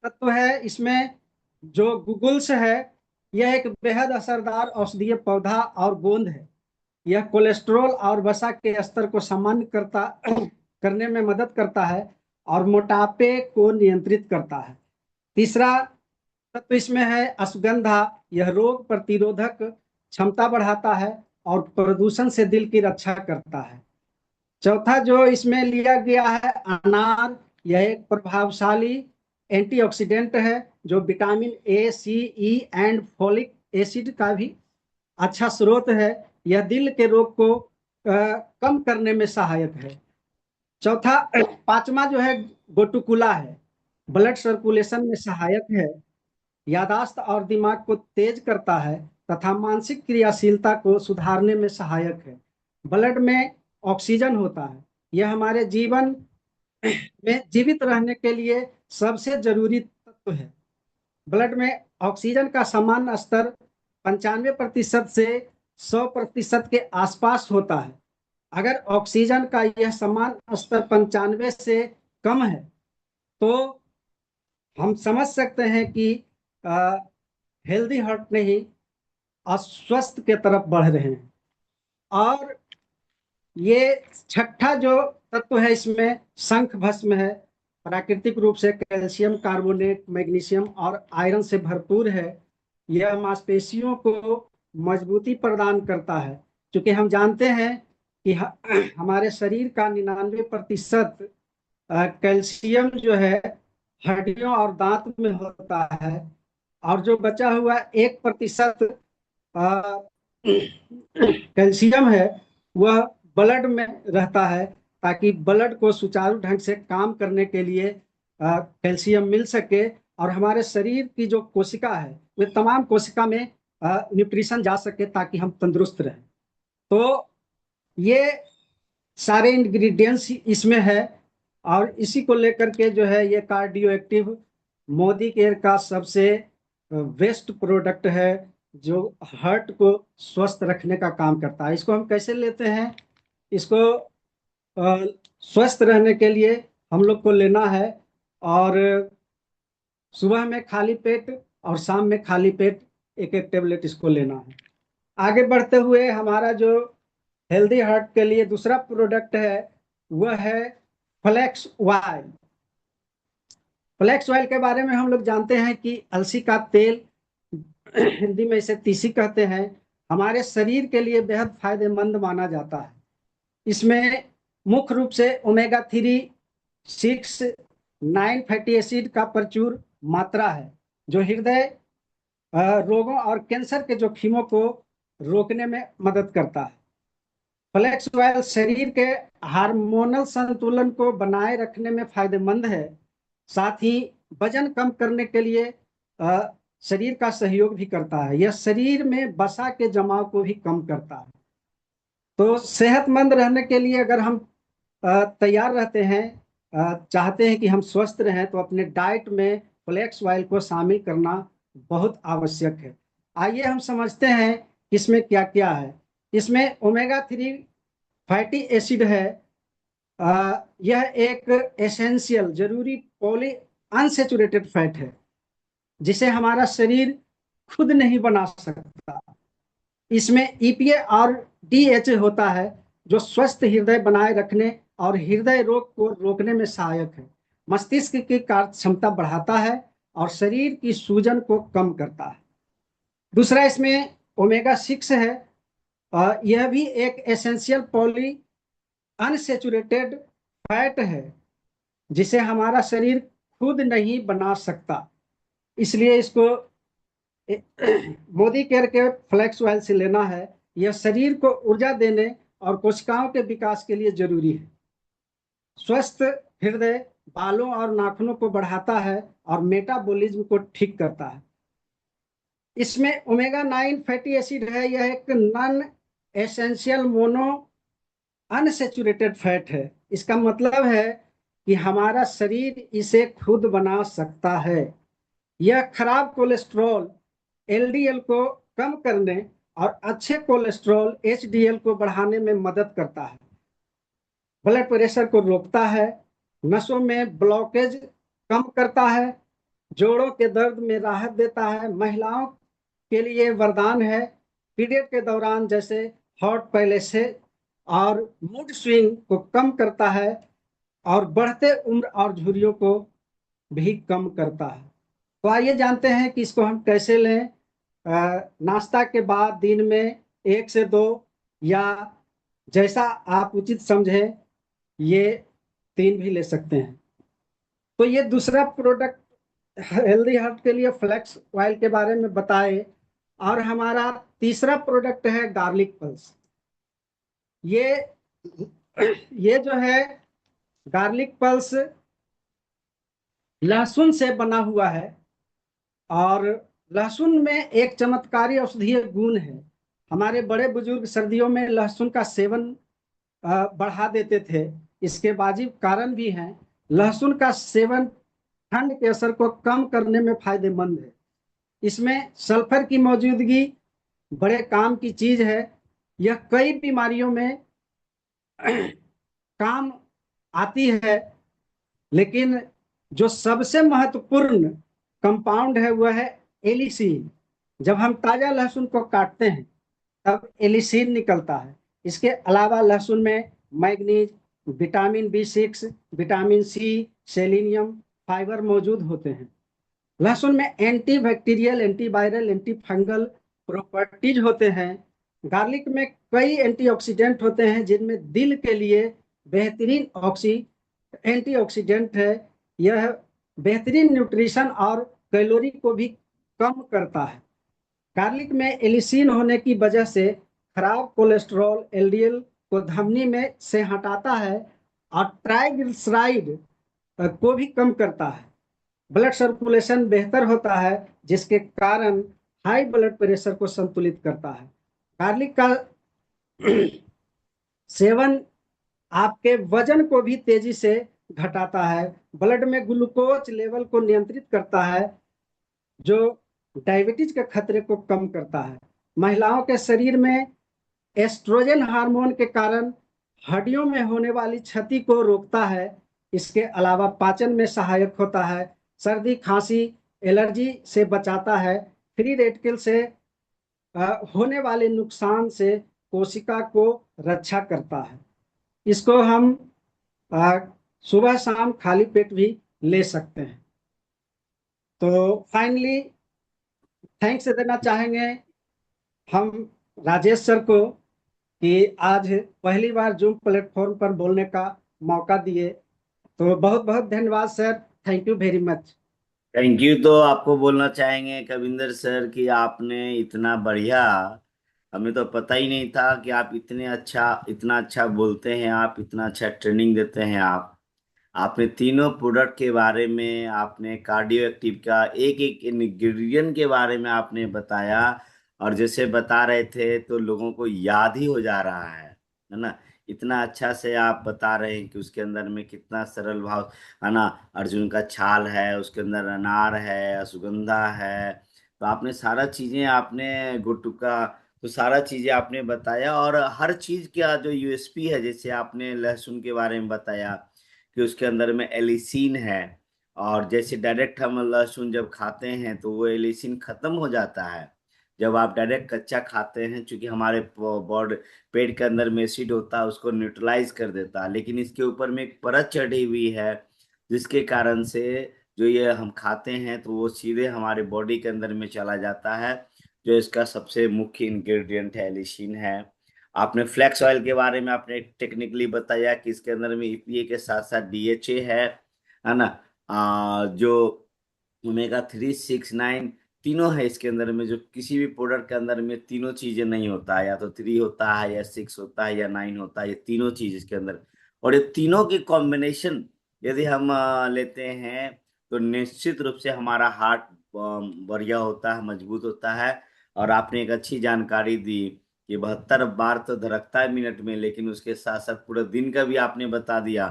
तत्व है इसमें जो गुगुल्स है, यह एक बेहद असरदार औषधीय पौधा और गोंद है। यह कोलेस्ट्रॉल और वसा के स्तर को सामान्य करने में मदद करता है और मोटापे को नियंत्रित करता है। तीसरा तत्व इसमें है अश्वगंधा। यह रोग प्रतिरोधक क्षमता बढ़ाता है और प्रदूषण से दिल की रक्षा करता है। चौथा जो इसमें लिया गया है, अनार। यह एक प्रभावशाली एंटीऑक्सीडेंट है जो vitamin A, C, E and folic acid का भी अच्छा स्रोत है। यह दिल के रोग को कम करने में सहायक है। चौथा, पांचवा जो है गोटुकुला है, ब्लड सर्कुलेशन में सहायक है, यादाश्त और दिमाग को तेज करता है तथा मानसिक क्रियाशीलता को सुधारने में सहायक है। ब्लड में ऑक्सीजन होता है, यह हमारे जीवन में जीवित रहने के लिए सबसे जरूरी तत्व है। ब्लड में ऑक्सीजन का सामान्य स्तर 95% से 100% के आसपास होता है। अगर ऑक्सीजन का यह सामान्य स्तर 95 से कम है तो हम समझ सकते हैं कि हेल्दी हार्ट नहीं, अस्वस्थ के तरफ बढ़ रहे हैं। और ये छठा जो तत्व है इसमें शंख भस्म है, प्राकृतिक रूप से कैल्शियम कार्बोनेट, मैग्नीशियम और आयरन से भरपूर है। यह मांसपेशियों को मजबूती प्रदान करता है, क्योंकि हम जानते हैं कि हमारे शरीर का 99% कैल्शियम जो है हड्डियों और दांत में होता है, और जो बचा हुआ 1% कैल्शियम है वह ब्लड में रहता है, ताकि ब्लड को सुचारू ढंग से काम करने के लिए कैल्शियम मिल सके और हमारे शरीर की जो कोशिका है वे तमाम कोशिका में न्यूट्रिशन जा सके ताकि हम तंदुरुस्त रहें। तो ये सारे इंग्रेडिएंट्स इसमें है, और इसी को लेकर के जो है ये कार्डियो एक्टिव मोदी केयर का सबसे बेस्ट प्रोडक्ट है, जो हार्ट को स्वस्थ रखने का काम करता है। इसको हम कैसे लेते हैं? इसको स्वस्थ रहने के लिए हम लोग को लेना है, और सुबह में खाली पेट और शाम में खाली पेट एक एक टेबलेट इसको लेना है। आगे बढ़ते हुए हमारा जो हेल्दी हार्ट के लिए दूसरा प्रोडक्ट है वह है फ्लैक्स ऑयल। फ्लैक्स ऑयल के बारे में हम लोग जानते हैं कि अलसी का तेल, हिंदी में इसे तीसी कहते हैं, हमारे शरीर के लिए बेहद फायदेमंद माना जाता है। इसमें मुख्य रूप से ओमेगा 3, 6, 9 फैटी एसिड का प्रचुर मात्रा है, जो हृदय रोगों और कैंसर के जोखिमों को रोकने में मदद करता है। फ्लैक्स ऑयल शरीर के हार्मोनल संतुलन को बनाए रखने में फायदेमंद है, साथ ही वजन कम करने के लिए शरीर का सहयोग भी करता है। यह शरीर में वसा के जमाव को भी कम करता है। तो सेहतमंद रहने के लिए अगर हम तैयार रहते हैं, चाहते हैं कि हम स्वस्थ रहें, तो अपने डाइट में फ्लैक्स ऑयल को शामिल करना बहुत आवश्यक है। आइए हम समझते हैं इसमें क्या क्या है। इसमें ओमेगा 3 फैटी एसिड है। यह एक एसेंशियल जरूरी पॉली अनसेचुरेटेड फैट है, जिसे हमारा शरीर खुद नहीं बना सकता। इसमें ईपीए और डीएचए होता है, जो स्वस्थ हृदय बनाए रखने और हृदय रोग को रोकने में सहायक है, मस्तिष्क की कार्य क्षमता बढ़ाता है और शरीर की सूजन को कम करता है। दूसरा इसमें ओमेगा 6 है। यह भी एक एसेंशियल पॉली अनसेचुरेटेड फैट है, जिसे हमारा शरीर खुद नहीं बना सकता। इसलिए इसको मोदी केयर के फ्लैक्स ऑयल से लेना है। यह शरीर को ऊर्जा देने और कोशिकाओं के विकास के लिए जरूरी है। स्वस्थ हृदय बालों और नाखूनों को बढ़ाता है और मेटाबॉलिज्म को ठीक करता है। इसमें ओमेगा 9 फैटी एसिड है। यह एक non essential mono unsaturated fat है। इसका मतलब है कि हमारा शरीर इसे खुद बना सकता है। यह खराब कोलेस्ट्रॉल एलडीएल को कम करने और अच्छे कोलेस्ट्रॉल एचडीएल को बढ़ाने में मदद करता है, ब्लड प्रेशर को रोकता है, नसों में ब्लॉकेज कम करता है, जोड़ों के दर्द में राहत देता है, महिलाओं के लिए वरदान है, पीरियड के दौरान जैसे हॉट पैलेसेस और मूड स्विंग को कम करता है, और बढ़ते उम्र और झुर्रियों को भी कम करता है। तो आइए जानते हैं कि इसको हम कैसे लें। नाश्ता के बाद दिन में 1 से 2, या जैसा आप उचित समझें ये 3 भी ले सकते हैं। तो ये दूसरा प्रोडक्ट हेल्दी हार्ट के लिए फ्लैक्स ऑयल के बारे में बताए। और हमारा तीसरा प्रोडक्ट है गार्लिक पल्स। ये ये जो है गार्लिक पल्स लहसुन से बना हुआ है, और लहसुन में एक चमत्कारी औषधीय गुण है। हमारे बड़े बुजुर्ग सर्दियों में लहसुन का सेवन बढ़ा देते थे। इसके वाजिब कारण भी हैं। लहसुन का सेवन ठंड के असर को कम करने में फायदेमंद है। इसमें सल्फर की मौजूदगी बड़े काम की चीज है। यह कई बीमारियों में काम आती है, लेकिन जो सबसे महत्वपूर्ण कंपाउंड है वह है एलिसीन। जब हम ताजा लहसुन को काटते हैं तब एलिसीन निकलता है। इसके अलावा लहसुन में manganese, vitamin B6, vitamin C, selenium, fibre मौजूद होते हैं। लहसुन में anti bacterial, antiviral, anti fungal properties होते हैं। गार्लिक में कई एंटीऑक्सीडेंट होते हैं, जिनमें दिल के लिए बेहतरीन एंटीऑक्सीडेंट है। यह बेहतरीन न्यूट्रिशन और कैलोरी को भी कम करता है। गार्लिक में एलिसीन होने की वजह से खराब कोलेस्ट्रॉल एलडीएल को धमनी में से हटाता है, और ट्राइग्लिसराइड को भी कम करता है। ब्लड सर्कुलेशन बेहतर होता है, जिसके कारण हाई ब्लड प्रेशर को संतुलित करता है। गार्लिक का सेवन आपके वजन को भी तेजी से घटाता है। ब्लड में ग्लूकोज लेवल को नियंत्रित करता है, जो डायबिटीज के खतरे को कम करता है। महिलाओं के शरीर में एस्ट्रोजन हार्मोन के कारण हड्डियों में होने वाली क्षति को रोकता है। इसके अलावा पाचन में सहायक होता है। सर्दी, खांसी, एलर्जी से बचाता है। फ्री रेडिकल से होने वाले नुकसान से कोशिका को रक्षा करता है। इसको हम अ, सुबह शाम खाली पेट भी ले सकते हैं। तो फाइनली थैंक्स देना चाहेंगे हम राजेश सर को कि आज पहली बार जूम प्लेटफॉर्म पर बोलने का मौका दिए। तो बहुत बहुत धन्यवाद sir. Thank you very much. Thank you तो आपको बोलना चाहेंगे कविंदर सर कि आपने इतना बढ़िया, हमें तो पता ही नहीं था कि आप इतना अच्छा बोलते हैं, आप इतना अच्छा ट्रेनिंग देते हैं। आपने तीनों प्रोडक्ट के बारे में, आपने कार्डियो एक्टिव का एक एक इंग्रेडिएंट के बारे में आपने बताया, और जैसे बता रहे थे तो लोगों को याद ही हो जा रहा है ना। इतना अच्छा से आप बता रहे हैं कि उसके अंदर में कितना सरल भाव, है ना। अर्जुन का छाल है, उसके अंदर अनार है, अश्वगंधा है। तो आपने सारा चीजें, आपने गुटुका, तो सारा चीजें आपने बताया। और हर चीज का जो यूएसपी है, जैसे आपने लहसुन के बारे में बताया कि उसके अंदर में एलिसीन है, और जैसे डायरेक्ट हम लहसुन जब खाते हैं तो वो एलिसीन खत्म हो जाता है। जब आप डायरेक्ट कच्चा खाते हैं, चूंकि हमारे बॉडी, पेट के अंदर में एसिड होता है, उसको न्यूट्रलाइज कर देता है, लेकिन इसके ऊपर में एक परत चढ़ी हुई है, जिसके कारण से जो ये हम खाते हैं तो वो सीधे हमारे बॉडी के अंदर में चला जाता है। जो इसका सबसे मुख्य इंग्रेडिएंट है, एलिसीन है। आपने फ्लैक्स ऑयल के बारे में आपने टेक्निकली बताया कि इसके अंदर में ईपीए के साथ साथ डीएचए है ना। जो ओमेगा 3, 6, 9 तीनों है इसके अंदर में। जो किसी भी प्रोडक्ट के अंदर में तीनों चीजें नहीं होता है, या तो 3 होता है, या 6 होता है, या 9 होता है, ये तीनों चीज इसके अंदर। और ये तीनों की कॉम्बिनेशन यदि हम लेते हैं तो निश्चित रूप से हमारा हार्ट बढ़िया होता है, मजबूत होता है। और आपने एक अच्छी जानकारी दी कि 72 बार तो धड़कता है मिनट में, लेकिन उसके साथ साथ पूरा दिन का भी आपने बता दिया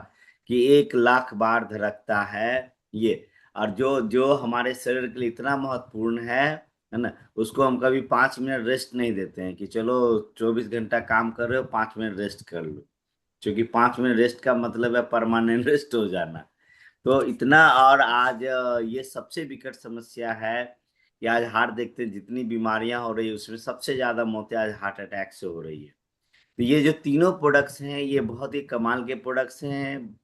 कि 1 लाख बार धड़कता है ये। और जो जो हमारे शरीर के लिए इतना महत्वपूर्ण है ना, उसको हम कभी 5 मिनट रेस्ट नहीं देते हैं कि चलो 24 घंटा काम कर रहे हो, 5 मिनट रेस्ट कर लो। क्योंकि 5 मिनट रेस्ट का मतलब है परमानेंट रेस्ट हो जाना। तो इतना, और आज ये सबसे विकट समस्या है कि आज हार्ट देखते हैं, जितनी बीमारियां हो रही है उसमें सबसे ज्यादा मौतें आज हार्ट अटैक से हो रही है। तो ये जो तीनों प्रोडक्ट्स हैं, ये बहुत ही कमाल के प्रोडक्ट्स हैं।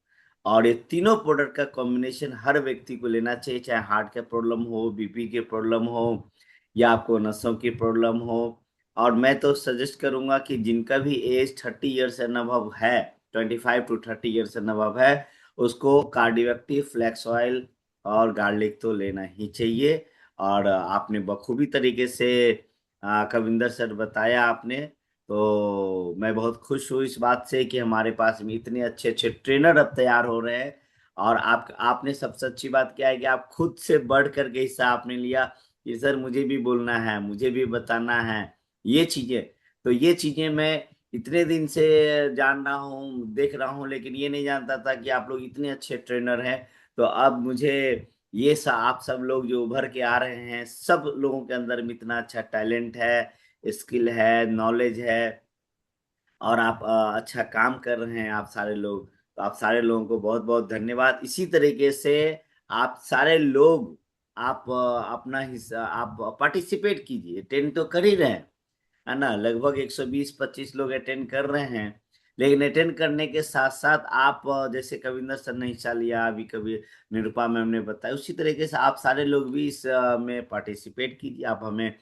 और ये तीनों प्रोडक्ट का कॉम्बिनेशन हर व्यक्ति को लेना चाहिए, चाहे हार्ट का प्रॉब्लम हो, बीपी के प्रॉब्लम हो, या आपको नसों की प्रॉब्लम हो। और मैं तो सजेस्ट करूंगा कि जिनका भी एज 30 ईयर्स एंड अबव है, 25 to 30 ईयर्स एंड अबव है, उसको कार्डियोएक्टिव, फ्लैक्स ऑयल और गार्लिक तो लेना ही चाहिए। और आपने बखूबी तरीके से कविंदर सर बताया आपने, तो मैं बहुत खुश हूँ इस बात से कि हमारे पास में इतने अच्छे अच्छे ट्रेनर अब तैयार हो रहे हैं। और आपने सबसे अच्छी बात क्या है कि आप खुद से बढ़ करके हिस्सा आपने लिया कि सर मुझे भी बोलना है, मुझे भी बताना है ये चीजें। तो ये चीजें मैं इतने दिन से जान रहा हूँ, देख रहा हूँ, लेकिन ये नहीं जानता था कि आप लोग इतने अच्छे ट्रेनर हैं। तो अब मुझे आप सब लोग जो उभर के आ रहे हैं, सब लोगों के अंदर में इतना अच्छा टैलेंट है, स्किल है, नॉलेज है, और आप अच्छा काम कर रहे हैं आप सारे लोग। तो आप सारे लोगों को बहुत बहुत धन्यवाद। इसी तरीके से आप सारे लोग, आप अपना हिस्सा आप पार्टिसिपेट कीजिए। अटेंड तो कर ही रहे हैं, है ना, लगभग 120-25 लोग अटेंड कर रहे हैं। लेकिन अटेंड करने के साथ साथ आप जैसे कविंदर सर ने हिस्सा लिया, अभी कभी निरुपा मैम ने बताया, उसी तरीके से आप सारे लोग भी इस में पार्टिसिपेट कीजिए। आप हमें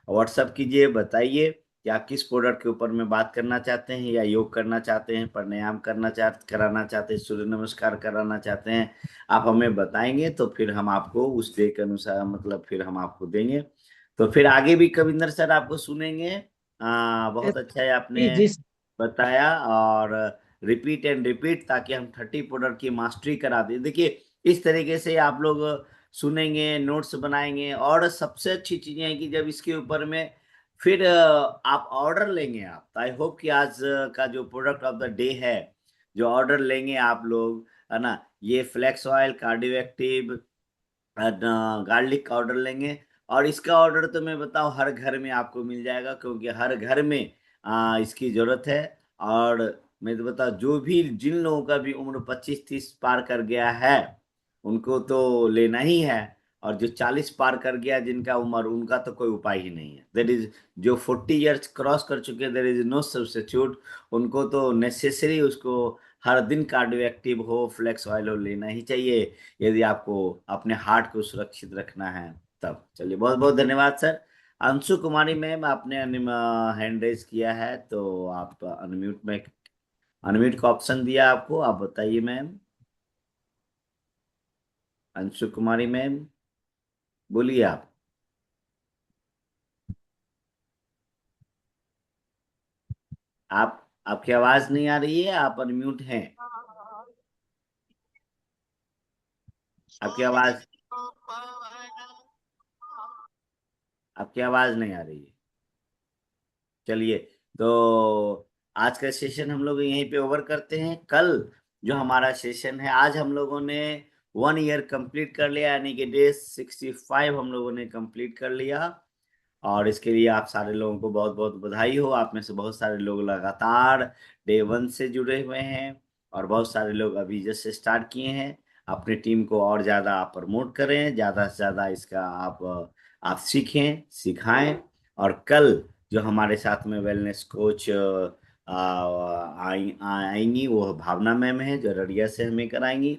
व्हाट्सअप कीजिए, बताइए कि आप किस प्रोडक्ट के ऊपर में बात करना चाहते हैं, या योग करना चाहते हैं, प्राणायाम कराना चाहते हैं, सूर्य नमस्कार कराना चाहते हैं। आप हमें बताएंगे तो फिर हम आपको उस डे के अनुसार, मतलब फिर हम आपको देंगे। तो फिर आगे भी कविंदर सर आपको सुनेंगे। बहुत अच्छा है आपने जी जी। बताया। और रिपीट एंड रिपीट, ताकि हम 30 प्रोडक्ट की मास्टरी करा दें। देखिए, इस तरीके से आप लोग सुनेंगे, नोट्स बनाएंगे, और सबसे अच्छी चीजें है कि जब इसके ऊपर में फिर आप ऑर्डर लेंगे। आप, आई होप कि आज का जो प्रोडक्ट ऑफ द डे है, जो ऑर्डर लेंगे आप लोग, है ना, ये flex oil cardio active garlic का ऑर्डर लेंगे। और इसका ऑर्डर तो मैं बताऊं, हर घर में आपको मिल जाएगा, क्योंकि हर घर में इसकी जरूरत है। और मैं तो बता, जो भी जिन लोगों का भी उम्र 25-30 पार कर गया है, उनको तो लेना ही है। और जो 40 पार कर गया जिनका उम्र, उनका तो कोई उपाय ही नहीं है। देर इज, जो 40 ईयर्स क्रॉस कर चुके, देर इज नो सब्स्टिट्यूट। उनको तो नेसेसरी, उसको हर दिन कार्डियो एक्टिव हो, फ्लेक्स ऑयल हो, लेना ही चाहिए, यदि आपको अपने हार्ट को सुरक्षित रखना है। तब चलिए, बहुत बहुत धन्यवाद सर। अंशु कुमारी मैम, आपने हैंड रेज किया है, तो आप अनम्यूट में, अनम्यूट का ऑप्शन दिया आपको, आप बताइए मैम। अंशु कुमारी मैम, बोलिए आप। आपकी आवाज नहीं आ रही है, आप अनम्यूट हैं। आपकी आवाज, आपकी आवाज नहीं आ रही है। चलिए, तो आज का सेशन हम लोग यहीं पे ओवर करते हैं। कल जो हमारा सेशन है, आज हम लोगों ने 1 ईयर कंप्लीट कर लिया, यानी कि डे 65 हम लोगों ने कंप्लीट कर लिया। और इसके लिए आप सारे लोगों को बहुत बहुत बधाई हो। आप में से बहुत सारे लोग लगातार डे 1 से जुड़े हुए हैं, और बहुत सारे लोग अभी जस्ट स्टार्ट किए हैं। अपनी टीम को और ज़्यादा आप प्रमोट करें, ज़्यादा से ज़्यादा इसका आप सीखें, सिखाएं। और कल जो हमारे साथ में वेलनेस कोच आएंगी, वो भावना मैम है, जो रड़िया से हमें कराएंगी।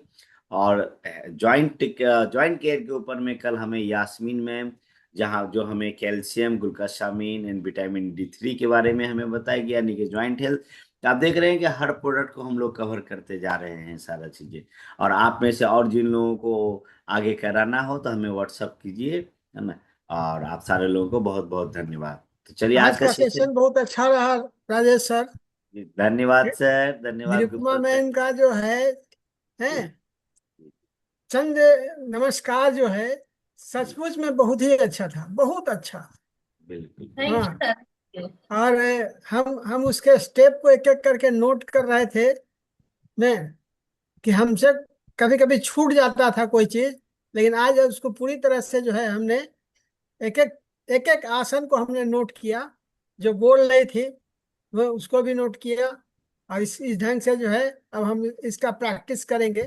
और जॉइंट केयर के ऊपर में कल हमें यास्मीन मैम, जहाँ जो हमें calcium, glucosamine and vitamin D3 के बारे में हमें बताएगी, यानी कि जॉइंट हेल्थ। तो आप देख रहे हैं कि हर प्रोडक्ट को हम लोग कवर करते जा रहे हैं, सारा चीजें। और आप में से और जिन लोगों को आगे कराना हो तो हमें व्हाट्सअप कीजिए, है ना। और आप सारे लोगों को बहुत बहुत धन्यवाद। तो चलिए, आज आज का का सेशन, सेशन बहुत अच्छा रहा राजेश सर। धन्यवाद सर, धन्यवाद निरुपमा गुप्ता सर। मैम का जो है जी, चंद नमस्कार जो है, जी, सचमुच में बहुत ही अच्छा था, बहुत अच्छा। बिल्कुल थैंक बिल्कुल। यू हाँ। Sir, thank you. और हम उसके स्टेप को एक एक करके नोट कर रहे थे मैं, कि हमसे कभी कभी छूट जाता था कोई चीज, लेकिन आज उसको पूरी तरह से जो है हमने एक एक आसन को हमने नोट किया, जो बोल रही थी वो उसको भी नोट किया। और इस ढंग से जो है अब हम इसका प्रैक्टिस करेंगे।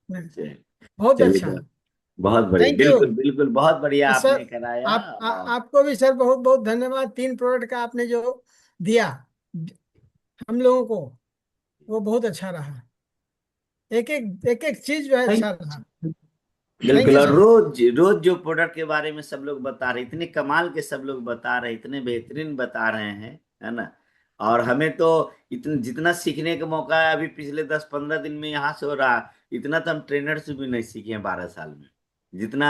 चलिए, बहुत अच्छा। चलिए, बहुत बढ़िया, थैंक यू। बिल्कुल बिल्कुल, बहुत बढ़िया सर आपने कराया। और आपको भी सर बहुत बहुत धन्यवाद। 3 प्रोडक्ट का आपने जो दिया हम लोगों को, वो बहुत अच्छा रहा। एक एक चीज जो है अच्छा रहा। थैंक बिल्कुल। यू और सर। रोज रोज जो प्रोडक्ट के बारे में सब लोग बता रहे, इतने कमाल के सब लोग बता रहे, इतने बेहतरीन बता रहे हैं, है ना। और हमें तो इतना जितना सीखने का मौका है अभी पिछले 10-15 दिन में यहाँ से हो रहा, इतना तो हम ट्रेनर से भी नहीं सीखे हैं 12 साल में। जितना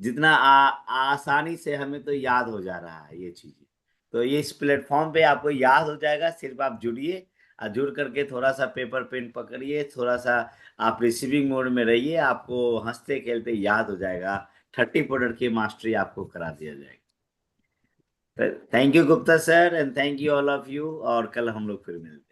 जितना आसानी से हमें तो याद हो जा रहा है ये चीज। तो ये इस प्लेटफॉर्म पे आपको याद हो जाएगा, सिर्फ आप जुड़िए और जुड़ करके थोड़ा सा पेपर पेन पकड़िए, थोड़ा सा आप रिसीविंग मोड में रहिए, आपको हंसते खेलते याद हो जाएगा। 30 प्रोडक्ट की मास्टरी आपको करा दिया जाएगा। Thank you Gupta sir, and thank you all of you, और कल हम लोग फिर मिलते हैं।